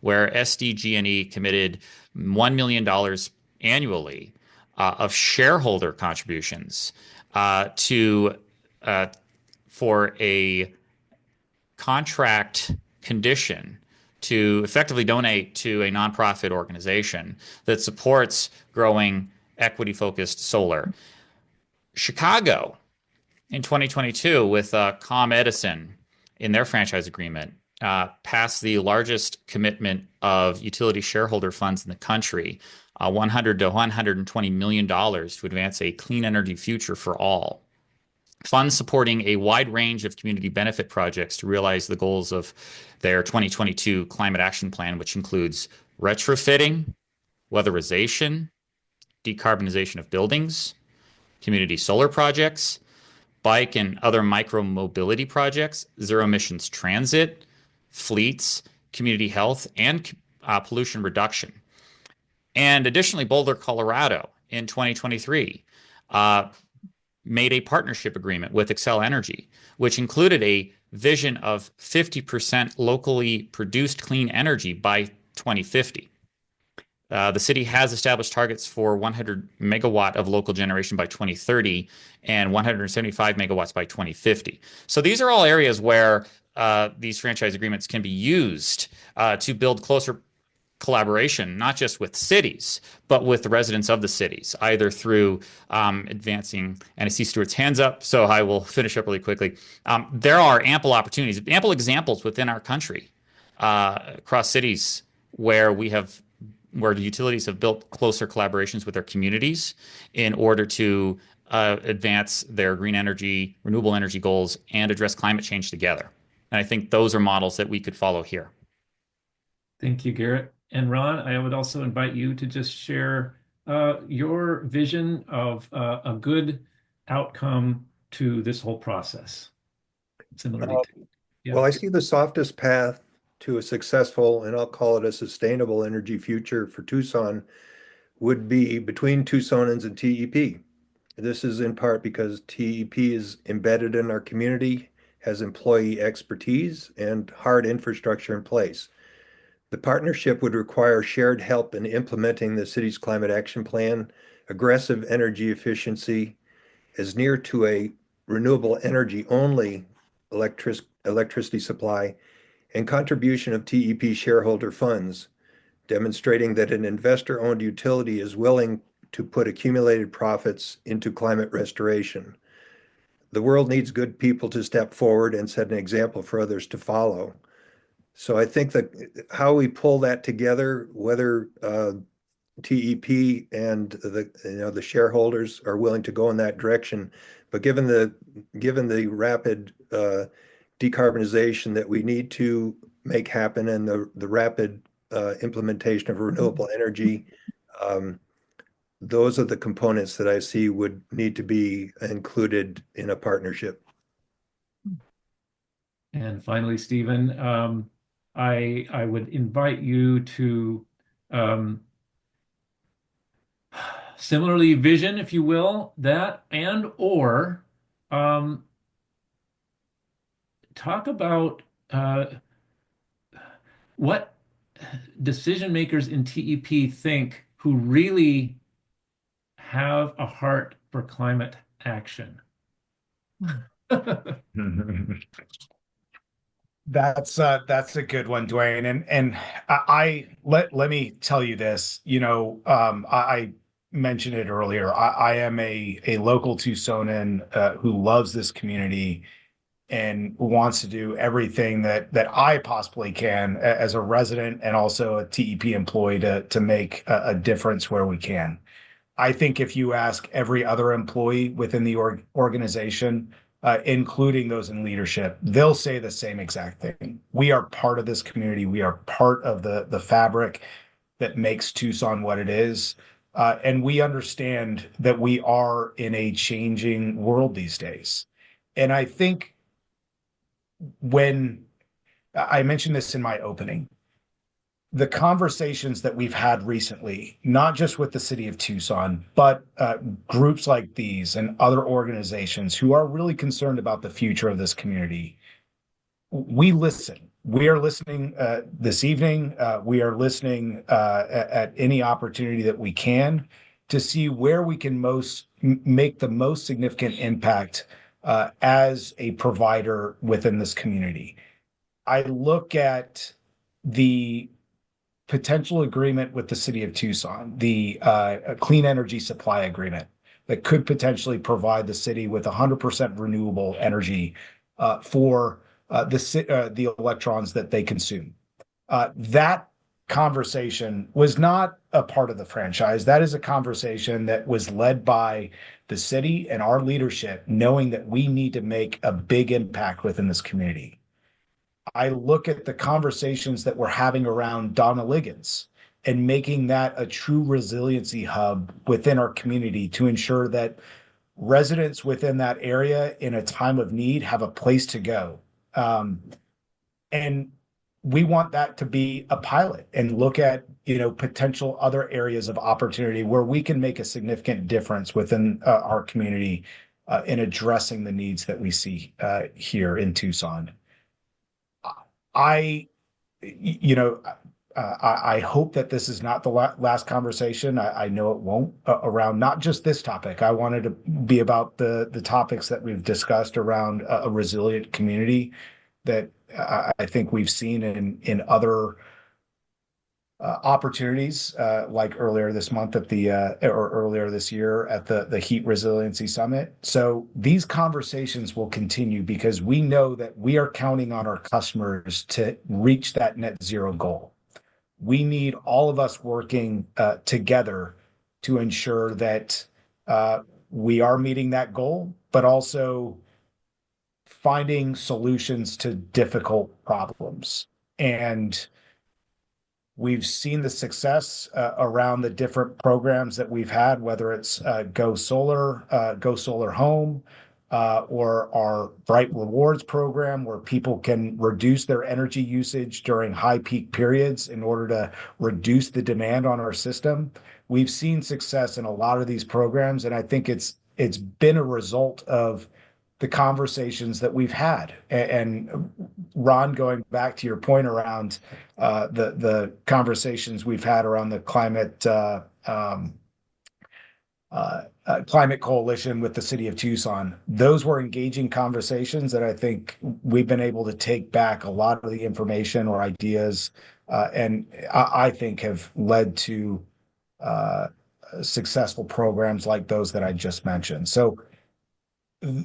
where SDG&E committed $1 million annually of shareholder contributions to for a contract condition to effectively donate to a nonprofit organization that supports growing equity-focused solar. Chicago in 2022 with Com Edison in their franchise agreement passed the largest commitment of utility shareholder funds in the country, $100 to $120 million to advance a clean energy future for all. Funds supporting a wide range of community benefit projects to realize the goals of their 2022 climate action plan, which includes retrofitting, weatherization, decarbonization of buildings, community solar projects, bike and other micro-mobility projects, zero emissions transit, fleets, community health, and pollution reduction. And additionally, Boulder, Colorado in 2023 made a partnership agreement with Xcel Energy, which included a vision of 50% locally produced clean energy by 2050. The city has established targets for 100 megawatt of local generation by 2030 and 175 megawatts by 2050. So these are all areas where these franchise agreements can be used to build closer collaboration, not just with cities, but with the residents of the cities, either through advancing, and I see Stuart's hands up, so I will finish up really quickly. There are ample opportunities, ample examples within our country, across cities where the utilities have built closer collaborations with their communities in order to advance their green energy, renewable energy goals and address climate change together. And I think those are models that we could follow here. Thank you, Garrett. And Ron, I would also invite you to just share your vision of a good outcome to this whole process. Similarly to, yeah. Well, I see the softest path to a successful, and I'll call it a sustainable energy future for Tucson, would be between Tucsonans and TEP. This is in part because TEP is embedded in our community, has employee expertise, and hard infrastructure in place. The partnership would require shared help in implementing the city's climate action plan, aggressive energy efficiency, as near to a renewable energy only electricity supply, and contribution of TEP shareholder funds, demonstrating that an investor-owned utility is willing to put accumulated profits into climate restoration. The world needs good people to step forward and set an example for others to follow. So I think that how we pull that together, whether TEP and the shareholders are willing to go in that direction, but given the rapid decarbonization that we need to make happen and the rapid implementation of renewable energy, those are the components that I see would need to be included in a partnership. And finally, Stephen, I would invite you to similarly vision, if you will, that and or talk about what decision makers in TEP think who really have a heart for climate action. That's a good one, Dwayne. And let me tell you this. I mentioned it earlier. I am a local Tucsonan who loves this community and wants to do everything that I possibly can as a resident and also a TEP employee to make a difference where we can. I think if you ask every other employee within the organization, including those in leadership, they'll say the same exact thing. We are part of this community. We are part of the fabric that makes Tucson what it is. And we understand that we are in a changing world these days. And I think when I mentioned this in my opening, the conversations that we've had recently, not just with the city of Tucson, but groups like these and other organizations who are really concerned about the future of this community, we listen. We are listening this evening. We are listening at any opportunity that we can to see where we can make the most significant impact as a provider within this community. I look at the potential agreement with the city of Tucson, the clean energy supply agreement that could potentially provide the city with 100% renewable energy for the electrons that they consume. That conversation was not a part of the franchise. That is a conversation that was led by the city and our leadership, knowing that we need to make a big impact within this community. I look at the conversations that we're having around Donna Liggins and making that a true resiliency hub within our community to ensure that residents within that area in a time of need have a place to go. And we want that to be a pilot and look at, potential other areas of opportunity where we can make a significant difference within our community in addressing the needs that we see here in Tucson. I, you know, I hope that this is not the last conversation. I know it won't around not just this topic. I wanted to be about the topics that we've discussed around a resilient community that I think we've seen in other opportunities, like earlier this month at or earlier this year at the Heat Resiliency Summit. So these conversations will continue because we know that we are counting on our customers to reach that net zero goal. We need all of us working together to ensure that we are meeting that goal, but also finding solutions to difficult problems. And we've seen the success around the different programs that we've had, whether it's Go Solar Home, or our Bright Rewards program, where people can reduce their energy usage during high peak periods in order to reduce the demand on our system. We've seen success in a lot of these programs, and I think it's been a result of the conversations that we've had. And Ron, going back to your point around the conversations we've had around the climate coalition with the city of Tucson, those were engaging conversations that I think we've been able to take back a lot of the information or ideas, and I think have led to successful programs like those that I just mentioned. So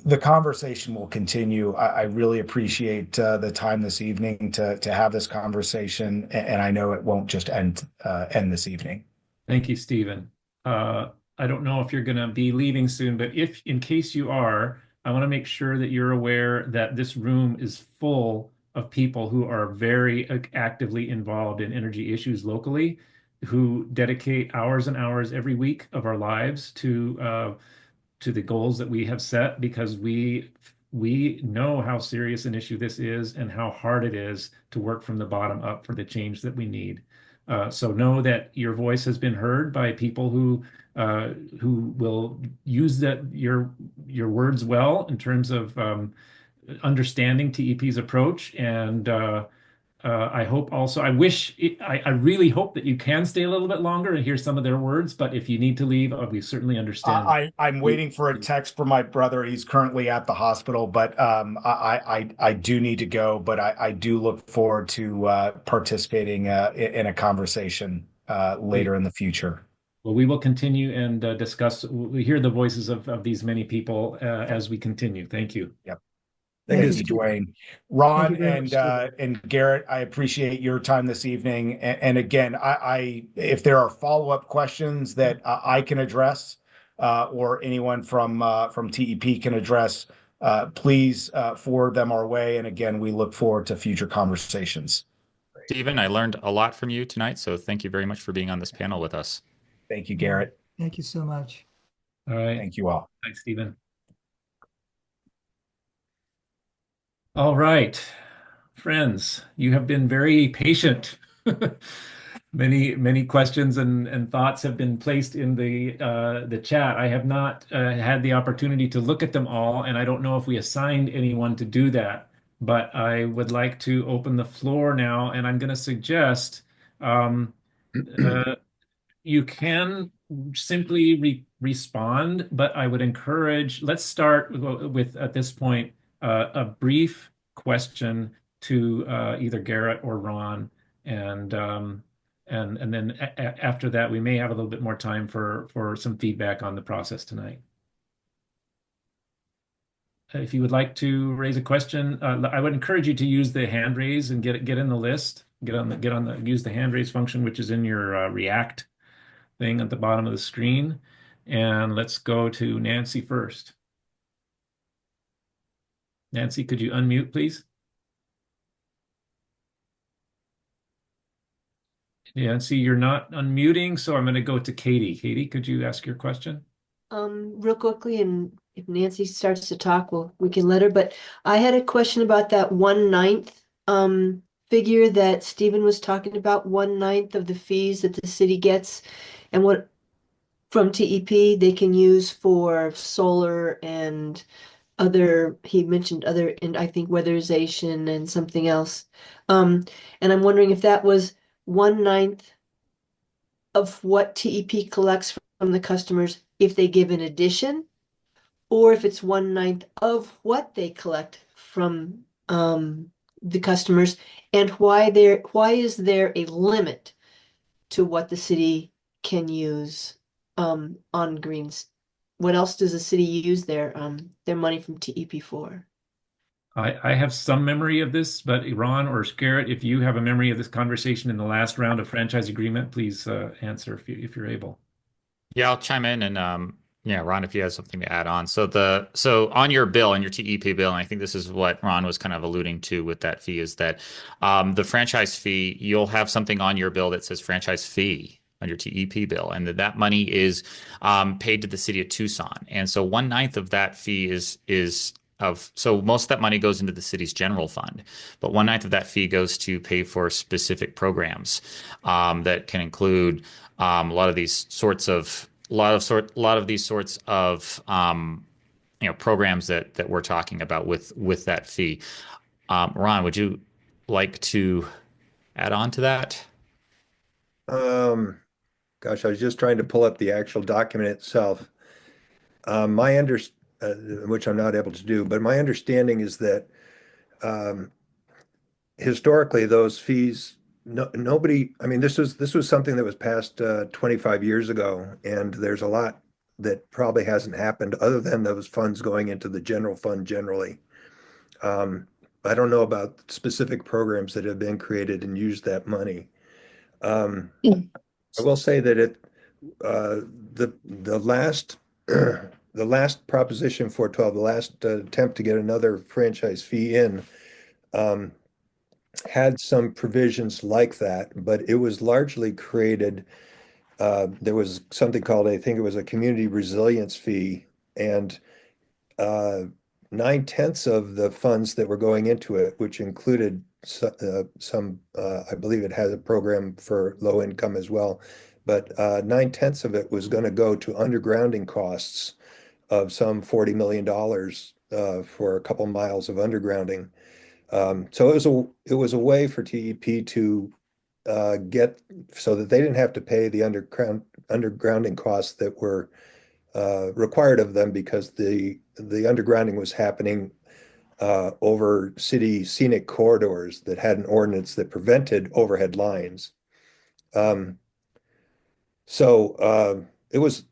the conversation will continue. I really appreciate the time this evening to have this conversation, and I know it won't just end this evening. Thank you, Stephen. I don't know if you're going to be leaving soon, but if in case you are, I want to make sure that you're aware that this room is full of people who are very actively involved in energy issues locally, who dedicate hours and hours every week of our lives to the goals that we have set, because we know how serious an issue this is and how hard it is to work from the bottom up for the change that we need. So know that your voice has been heard by people who will use your words well in terms of understanding TEP's approach. And I hope also, I really hope that you can stay a little bit longer and hear some of their words. But if you need to leave, we certainly understand. I'm waiting for a text from my brother. He's currently at the hospital, but I do need to go. But I do look forward to participating in a conversation later in the future. Well, we will continue and discuss. We hear the voices of these many people as we continue. Thank you. Yep. Thank Thank you, you, Steve. Dwayne. Ron Thank you very much, Stephen. and Garrett, I appreciate your time this evening. And again, if there are follow-up questions that I can address, or anyone from TEP can address, please forward them our way. And again, we look forward to future conversations. Stephen, I learned a lot from you tonight, so thank you very much for being on this panel with us. Thank you, Garrett. Thank you so much. All right. Thank you all. Thanks, Stephen. All right, friends, you have been very patient. Many questions and thoughts have been placed in the chat. I have not had the opportunity to look at them all, and I don't know if we assigned anyone to do that. But I would like to open the floor now, and I'm going to suggest um, uh, you can simply respond, but I would encourage, let's start with at this point, a brief question to either Garrett or Ron. And and then after that, we may have a little bit more time for some feedback on the process tonight. If you would like to raise a question, I would encourage you to use the hand raise and get in the list. Use the hand raise function, which is in your React thing at the bottom of the screen. And let's go to Nancy first. Nancy, could you unmute, please? Nancy, you're not unmuting, so I'm going to go to Katie. Katie, could you ask your question? Real quickly, and if Nancy starts to talk, we can let her, but I had a question about that 1/9 figure that Stephen was talking about, 1/9 of the fees that the city gets and what from TEP they can use for solar and he mentioned other, and I think weatherization and something else. And I'm wondering if that was 1/9 of what TEP collects from the customers if they give an addition, or if it's 1/9 of what they collect from the customers, and why is there a limit to what the city can use on greens? What else does the city use their money from TEP for? I have some memory of this, but Ron or Garrett, if you have a memory of this conversation in the last round of franchise agreement, please answer if you're able. Yeah, I'll chime in and yeah, Ron, if you have something to add on. So on your bill, on your TEP bill, and I think this is what Ron was kind of alluding to with that fee, is that the franchise fee, you'll have something on your bill that says franchise fee on your TEP bill, and that money is paid to the city of Tucson. And so 1/9 of that fee so most of that money goes into the city's general fund, but 1/9 of that fee goes to pay for specific programs that can include a lot of these sorts of programs that we're talking about with that fee. Ron, would you like to add on to that? Um, Gosh, I was just trying to pull up the actual document itself. My under, which I'm not able to do, but my understanding is that um, historically those fees, nobody. I mean, this was something that was passed 25 years ago, and there's a lot that probably hasn't happened other than those funds going into the general fund generally. Um, I don't know about specific programs that have been created and used that money. Um, I will say that uh, the last the last Proposition 412, the last attempt to get another franchise fee in, um, had some provisions like that, but it was largely created. There was something called, I think it was a community resilience fee, and uh, 9/10 of the funds that were going into it, which included some, I believe it has a program for low income as well, but 9/10 of it was going to go to undergrounding costs of some $40 million for a couple miles of undergrounding. So it was a way for TEP to get so that they didn't have to pay the undergrounding costs that were required of them because the undergrounding was happening over city scenic corridors that had an ordinance that prevented overhead lines. Um, so uh, it was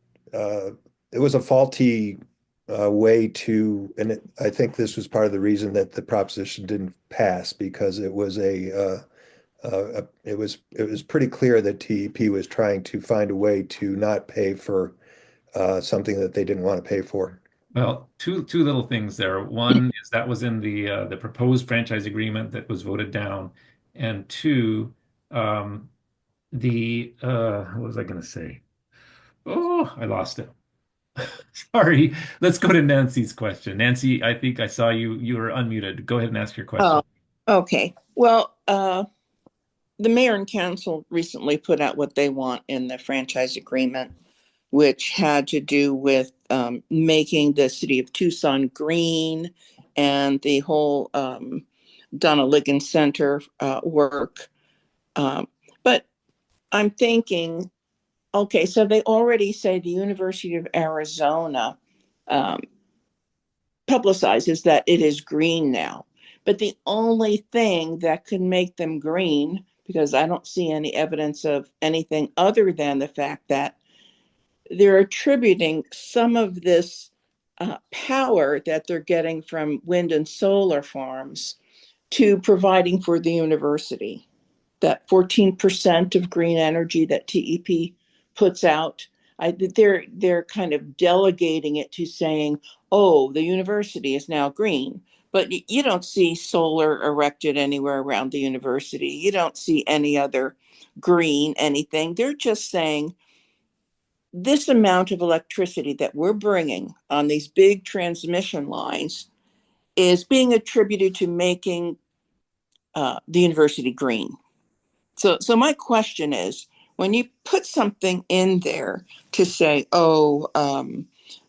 a faulty way to, and I think this was part of the reason that the proposition didn't pass because it was pretty clear that TEP was trying to find a way to not pay for something that they didn't want to pay for. Well, two little things there. One is that was in the proposed franchise agreement that was voted down, and two, um, what was I going to say? Oh, I lost it. Sorry. Let's go to Nancy's question. Nancy, I think I saw you were unmuted. Go ahead and ask your question. Oh, okay. Well, the mayor and council recently put out what they want in the franchise agreement, which had to do with making the city of Tucson green and the whole Donna Ligon Center work. But I'm thinking, okay, so they already say the University of Arizona um, publicizes that it is green now. But the only thing that could make them green, because I don't see any evidence of anything other than the fact that they're attributing some of this power that they're getting from wind and solar farms to providing for the university. That 14% of green energy that TEP puts out, they're kind of delegating it to saying, oh, the university is now green. But you don't see solar erected anywhere around the university. You don't see any other green anything. They're just saying this amount of electricity that we're bringing on these big transmission lines is being attributed to making the university green. So my question is, when you put something in there to say, oh,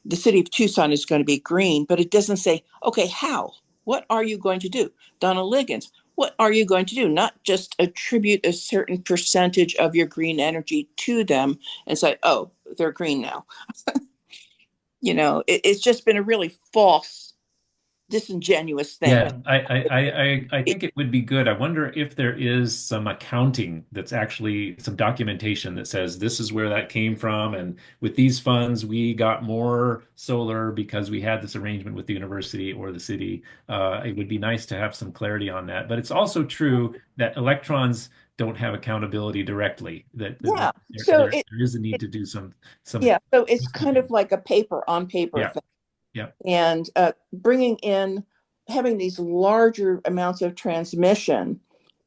the city of Tucson is going to be green, but it doesn't say, okay, how? What are you going to do? Donna Liggins, what are you going to do? Not just attribute a certain percentage of your green energy to them and say, oh, they're green now. It's just been a really false, disingenuous thing. Yeah, I think it would be good. I wonder if there is some accounting that's actually some documentation that says this is where that came from, and with these funds we got more solar because we had this arrangement with the university or the city. It would be nice to have some clarity on that. But it's also true that electrons don't have accountability directly. Yeah. There is a need to do some Yeah. So it's kind of like a paper on paper yeah, thing. yeah. And bringing in, having these larger amounts of transmission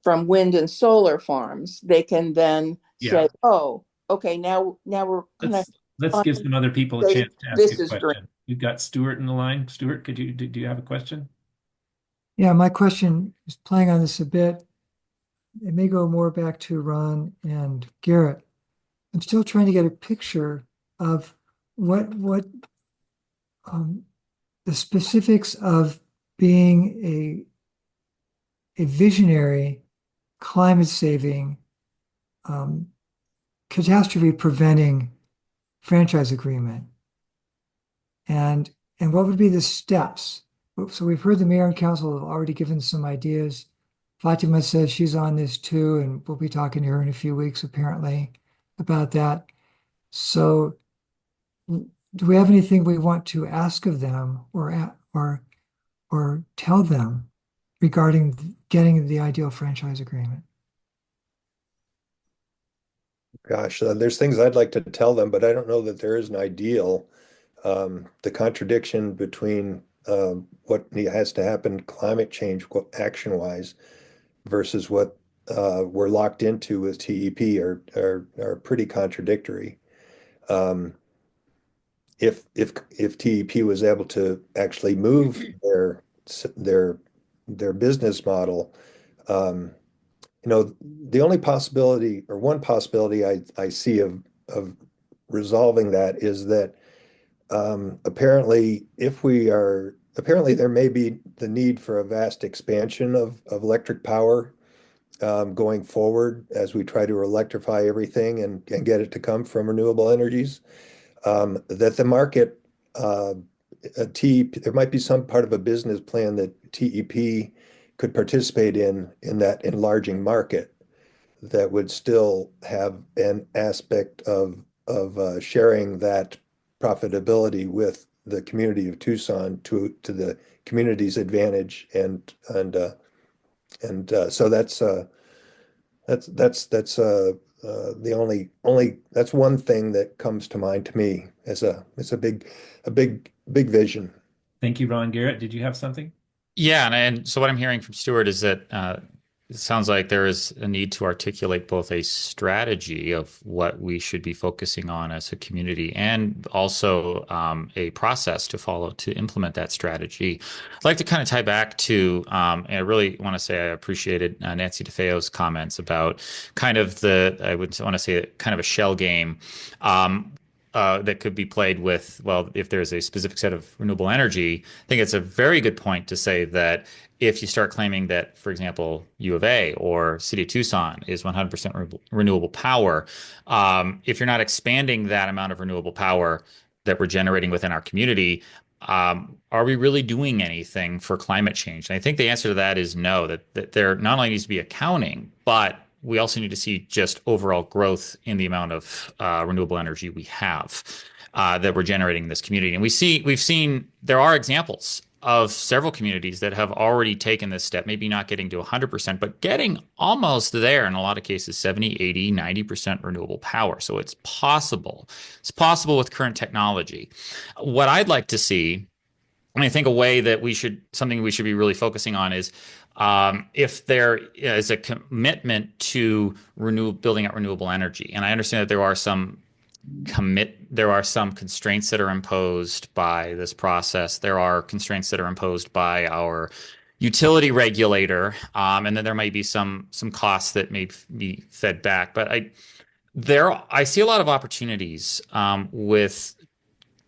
from wind and solar farms, they can then Yeah. say, oh, okay, now we're gonna Let's give some other people a say chance to ask a this is green. question. You've got Stuart in the line. Stuart, do you have a question? Yeah, my question is playing on this a bit. It may go more back to Ron and Garrett. I'm still trying to get a picture of what the specifics of being a visionary, climate saving, catastrophe preventing franchise agreement, and what would be the steps? So we've heard the mayor and council have already given some ideas. Fatima says she's on this too, and we'll be talking to her in a few weeks apparently about that. So do we have anything we want to ask of them or tell them regarding getting the ideal franchise agreement? Gosh, there's things I'd like to tell them, but I don't know that there is an ideal. The contradiction between what has to happen climate change action-wise versus what we're locked into with TEP are pretty contradictory. If TEP was able to actually move their business model, the only possibility or one possibility I see of resolving that is that apparently there may be the need for a vast expansion of electric power going forward as we try to electrify everything and get it to come from renewable energies. That the market, there might be some part of a business plan that TEP could participate in that enlarging market that would still have an aspect of sharing that profitability with the community of Tucson to the community's advantage, so the only that's one thing that comes to mind to me as it's a big vision. Thank you, Ron. Garrett, did you have something? Yeah, and so what I'm hearing from Stuart is that it sounds like there is a need to articulate both a strategy of what we should be focusing on as a community and also a process to follow to implement that strategy. I'd like to kind of tie back to, and I really want to say I appreciated Nancy DeFeo's comments about kind of I would want to say kind of a shell game. That could be played with, well, if there's a specific set of renewable energy, I think it's a very good point to say that if you start claiming that, for example, U of A or City of Tucson is 100% renewable power, if you're not expanding that amount of renewable power that we're generating within our community, are we really doing anything for climate change? And I think the answer to that is no, that there not only needs to be accounting, but we also need to see just overall growth in the amount of renewable energy we have that we're generating in this community. And we've seen there are examples of several communities that have already taken this step, maybe not getting to 100%, but getting almost there in a lot of cases, 70, 80, 90% renewable power. So it's possible. It's possible with current technology. What I'd like to see, and I think a way that something we should be really focusing on is if there is a commitment to building out renewable energy. And I understand that there are some constraints that are imposed by this process. There are constraints that are imposed by our utility regulator, and then there might be some costs that may be fed back. But I see a lot of opportunities with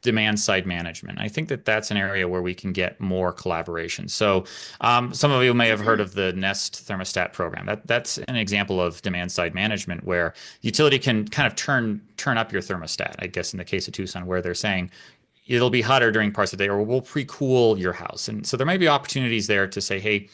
demand side management. I think that that's an area where we can get more collaboration. So some of you may have heard of the Nest thermostat program. That's an example of demand side management where utility can kind of turn up your thermostat, I guess in the case of Tucson, where they're saying it'll be hotter during parts of the day or we'll pre-cool your house. And so there may be opportunities there to say, hey,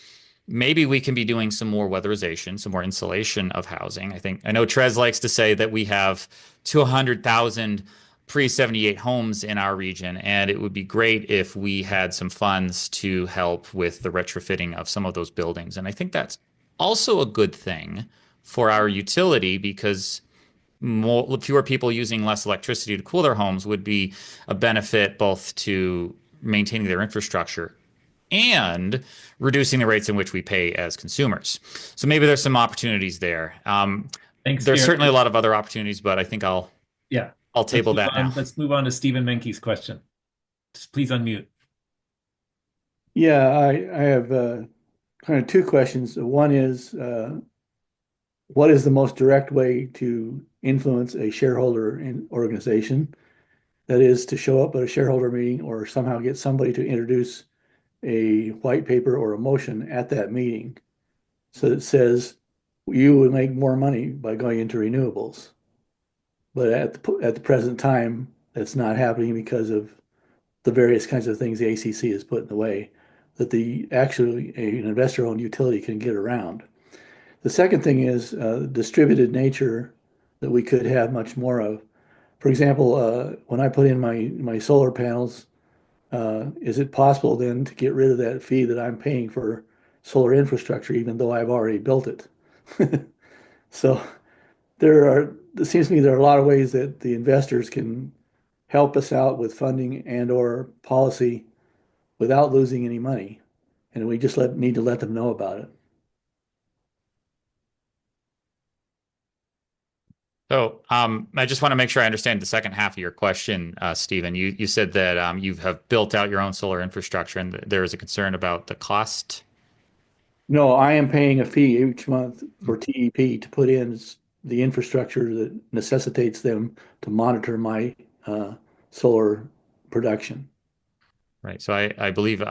maybe we can be doing some more weatherization, some more insulation of housing. I know Trez likes to say that we have 200,000 pre-78 homes in our region, and it would be great if we had some funds to help with the retrofitting of some of those buildings. And I think that's also a good thing for our utility because fewer people using less electricity to cool their homes would be a benefit both to maintaining their infrastructure and reducing the rates in which we pay as consumers. So maybe there's some opportunities there. Thanks, There's Gary. certainly a lot of other opportunities, but I think I'll table that now. Let's move on to Stephen Menke's question. Just please unmute. Yeah, I have kind of two questions. One is, what is the most direct way to influence a shareholder organization? That is to show up at a shareholder meeting or somehow get somebody to introduce a white paper or a motion at that meeting. So it says you will make more money by going into renewables. But at the present time, that's not happening because of the various kinds of things the ACC has put in the way that an investor-owned utility can get around. The second thing is distributed nature that we could have much more of. For example, when I put in my solar panels, is it possible then to get rid of that fee that I'm paying for solar infrastructure, even though I've already built it? So it seems to me there are a lot of ways that the investors can help us out with funding and or policy without losing any money. And we just need to let them know about it. So I just want to make sure I understand the second half of your question, Stephen. You said that you have built out your own solar infrastructure and there is a concern about the cost. No, I am paying a fee each month for TEP to put in the infrastructure that necessitates them to monitor my solar production. Right. So I believe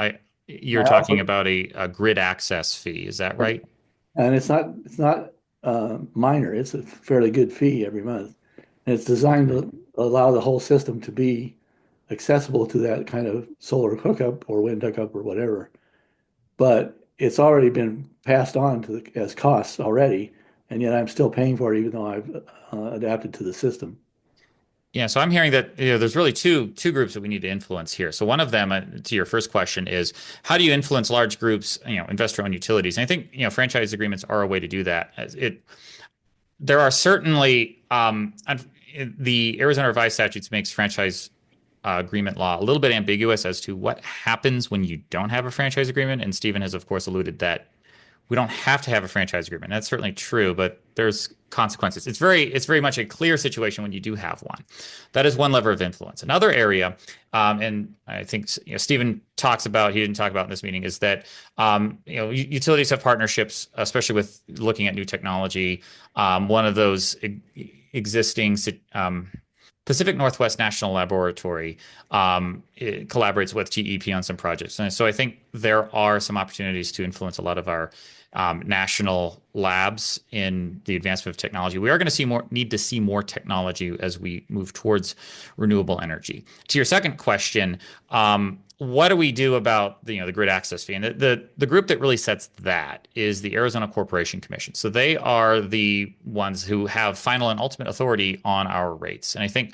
you're talking about a grid access fee. Is that right? And it's not minor. It's a fairly good fee every month. And it's designed to allow the whole system to be accessible to that kind of solar hookup or wind hookup or whatever. But it's already been passed on as costs already, and yet I'm still paying for it even though I've adapted to the system. Yeah, so I'm hearing that there's really two groups that we need to influence here. So one of them, to your first question, is how do you influence large groups, investor-owned utilities? And I think franchise agreements are a way to do that. There are certainly the Arizona revised statutes makes franchise agreement law a little bit ambiguous as to what happens when you don't have a franchise agreement. And Stephen has, of course, alluded that we don't have to have a franchise agreement. That's certainly true, but there's consequences. It's very much a clear situation when you do have one. That is one lever of influence. Another area, and I think Stephen talks about, he didn't talk about in this meeting, is that utilities have partnerships, especially with looking at new technology. One of those existing Pacific Northwest National Laboratory it collaborates with TEP on some projects. And so I think there are some opportunities to influence a lot of our national labs in the advancement of technology. We are going to need to see more technology as we move towards renewable energy. To your second question, what do we do about the grid access fee? And the group that really sets that is the Arizona Corporation Commission. So they are the ones who have final and ultimate authority on our rates. And I think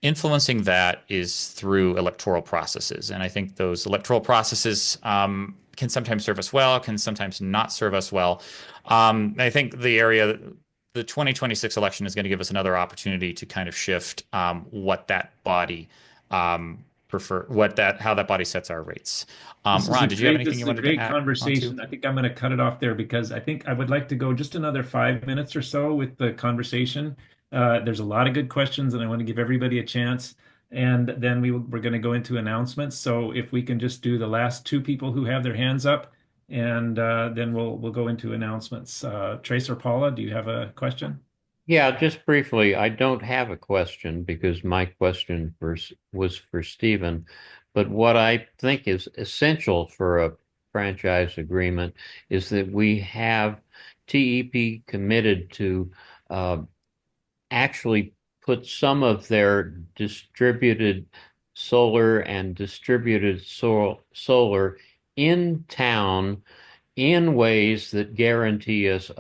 influencing that is through electoral processes. And I think those electoral processes can sometimes serve us well, can sometimes not serve us well. I think the 2026 election is going to give us another opportunity to kind of shift what that body how that body sets our rates. Ron, did you have anything you wanted to add? This is a great conversation. I think I'm going to cut it off there because I think I would like to go just another 5 minutes or so with the conversation. There's a lot of good questions, and I want to give everybody a chance. And then we're going to go into announcements. So if we can just do the last two people who have their hands up, and then we'll go into announcements. Trace or Paula, do you have a question? Yeah, just briefly, I don't have a question because my question was for Stephen. But what I think is essential for a franchise agreement is that we have TEP committed to actually put some of their distributed solar and distributed solar in town in ways that guarantee us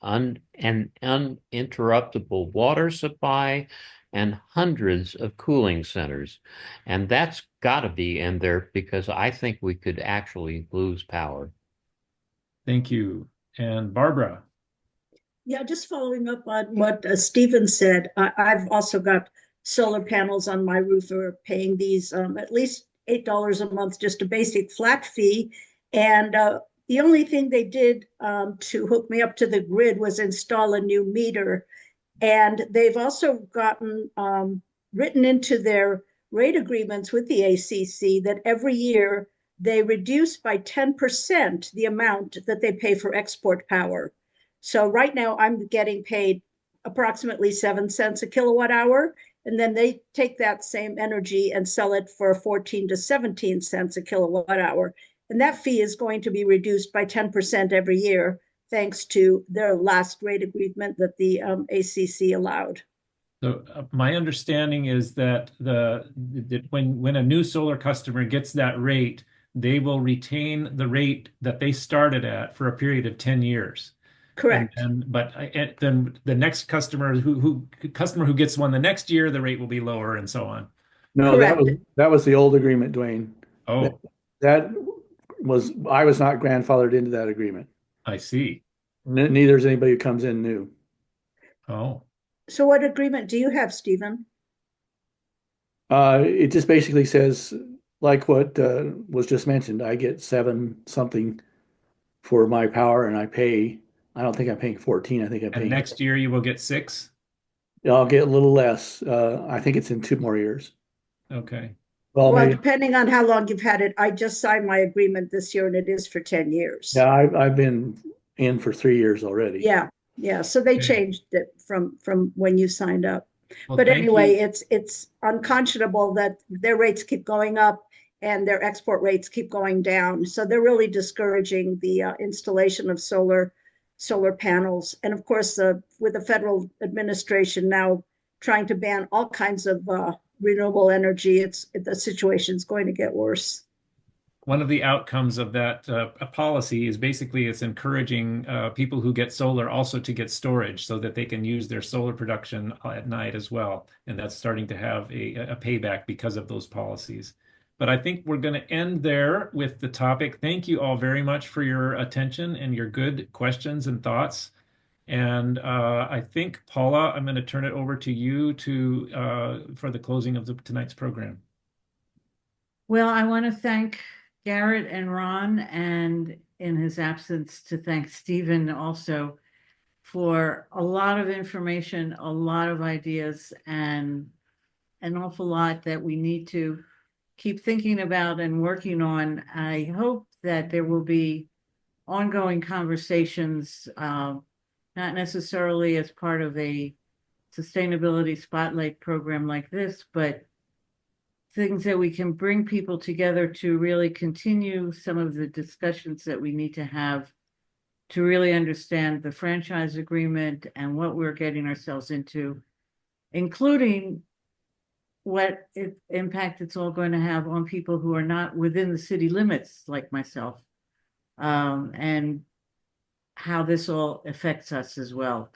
an uninterruptible water supply and hundreds of cooling centers. And that's got to be in there because I think we could actually lose power. Thank you. And Barbara. Yeah, just following up on what Stephen said, I've also got solar panels on my roof. We're paying these at least $8 a month, just a basic flat fee. And the only thing they did to hook me up to the grid was install a new meter. And they've also gotten written into their rate agreements with the ACC that every year they reduce by 10% the amount that they pay for export power. So right now I'm getting paid approximately 7 cents a kilowatt hour. And then they take that same energy and sell it for 14 to 17 cents a kilowatt hour. And that fee is going to be reduced by 10% every year, thanks to their last rate agreement that the ACC allowed. So my understanding is that when a new solar customer gets that rate, they will retain the rate that they started at for a period of 10 years. Correct. But then the next customer who gets one the next year, the rate will be lower and so on. No, that was the old agreement, Dwayne. Oh, I was not grandfathered into that agreement. I see. Neither is anybody who comes in new. Oh. So what agreement do you have, Stephen? It just basically says, like what was just mentioned, I get 7 something for my power, and I don't think I'm paying 14. I think I'm paying. And next year you will get 6? I'll get a little less. I think it's in 2 more years. Okay. Well, depending on how long you've had it, I just signed my agreement this year, and it is for 10 years. Yeah, I've been in for 3 years already. Yeah. So they changed it from when you signed up. Well, but anyway, it's unconscionable that their rates keep going up and their export rates keep going down. So they're really discouraging the installation of solar panels. And of course, with the federal administration now trying to ban all kinds of renewable energy, the situation's going to get worse. One of the outcomes of that policy is basically it's encouraging people who get solar also to get storage so that they can use their solar production at night as well. And that's starting to have a payback because of those policies. But I think we're going to end there with the topic. Thank you all very much for your attention and your good questions and thoughts. And I think, Paula, I'm going to turn it over to you for the closing of tonight's program. Well, I want to thank Garrett and Ron and in his absence to thank Stephen also for a lot of information, a lot of ideas, and an awful lot that we need to keep thinking about and working on. I hope that there will be ongoing conversations, not necessarily as part of a sustainability spotlight program like this, but things that we can bring people together to really continue some of the discussions that we need to have to really understand the franchise agreement and what we're getting ourselves into, including what impact it's all going to have on people who are not within the city limits, like myself, and how this all affects us as well.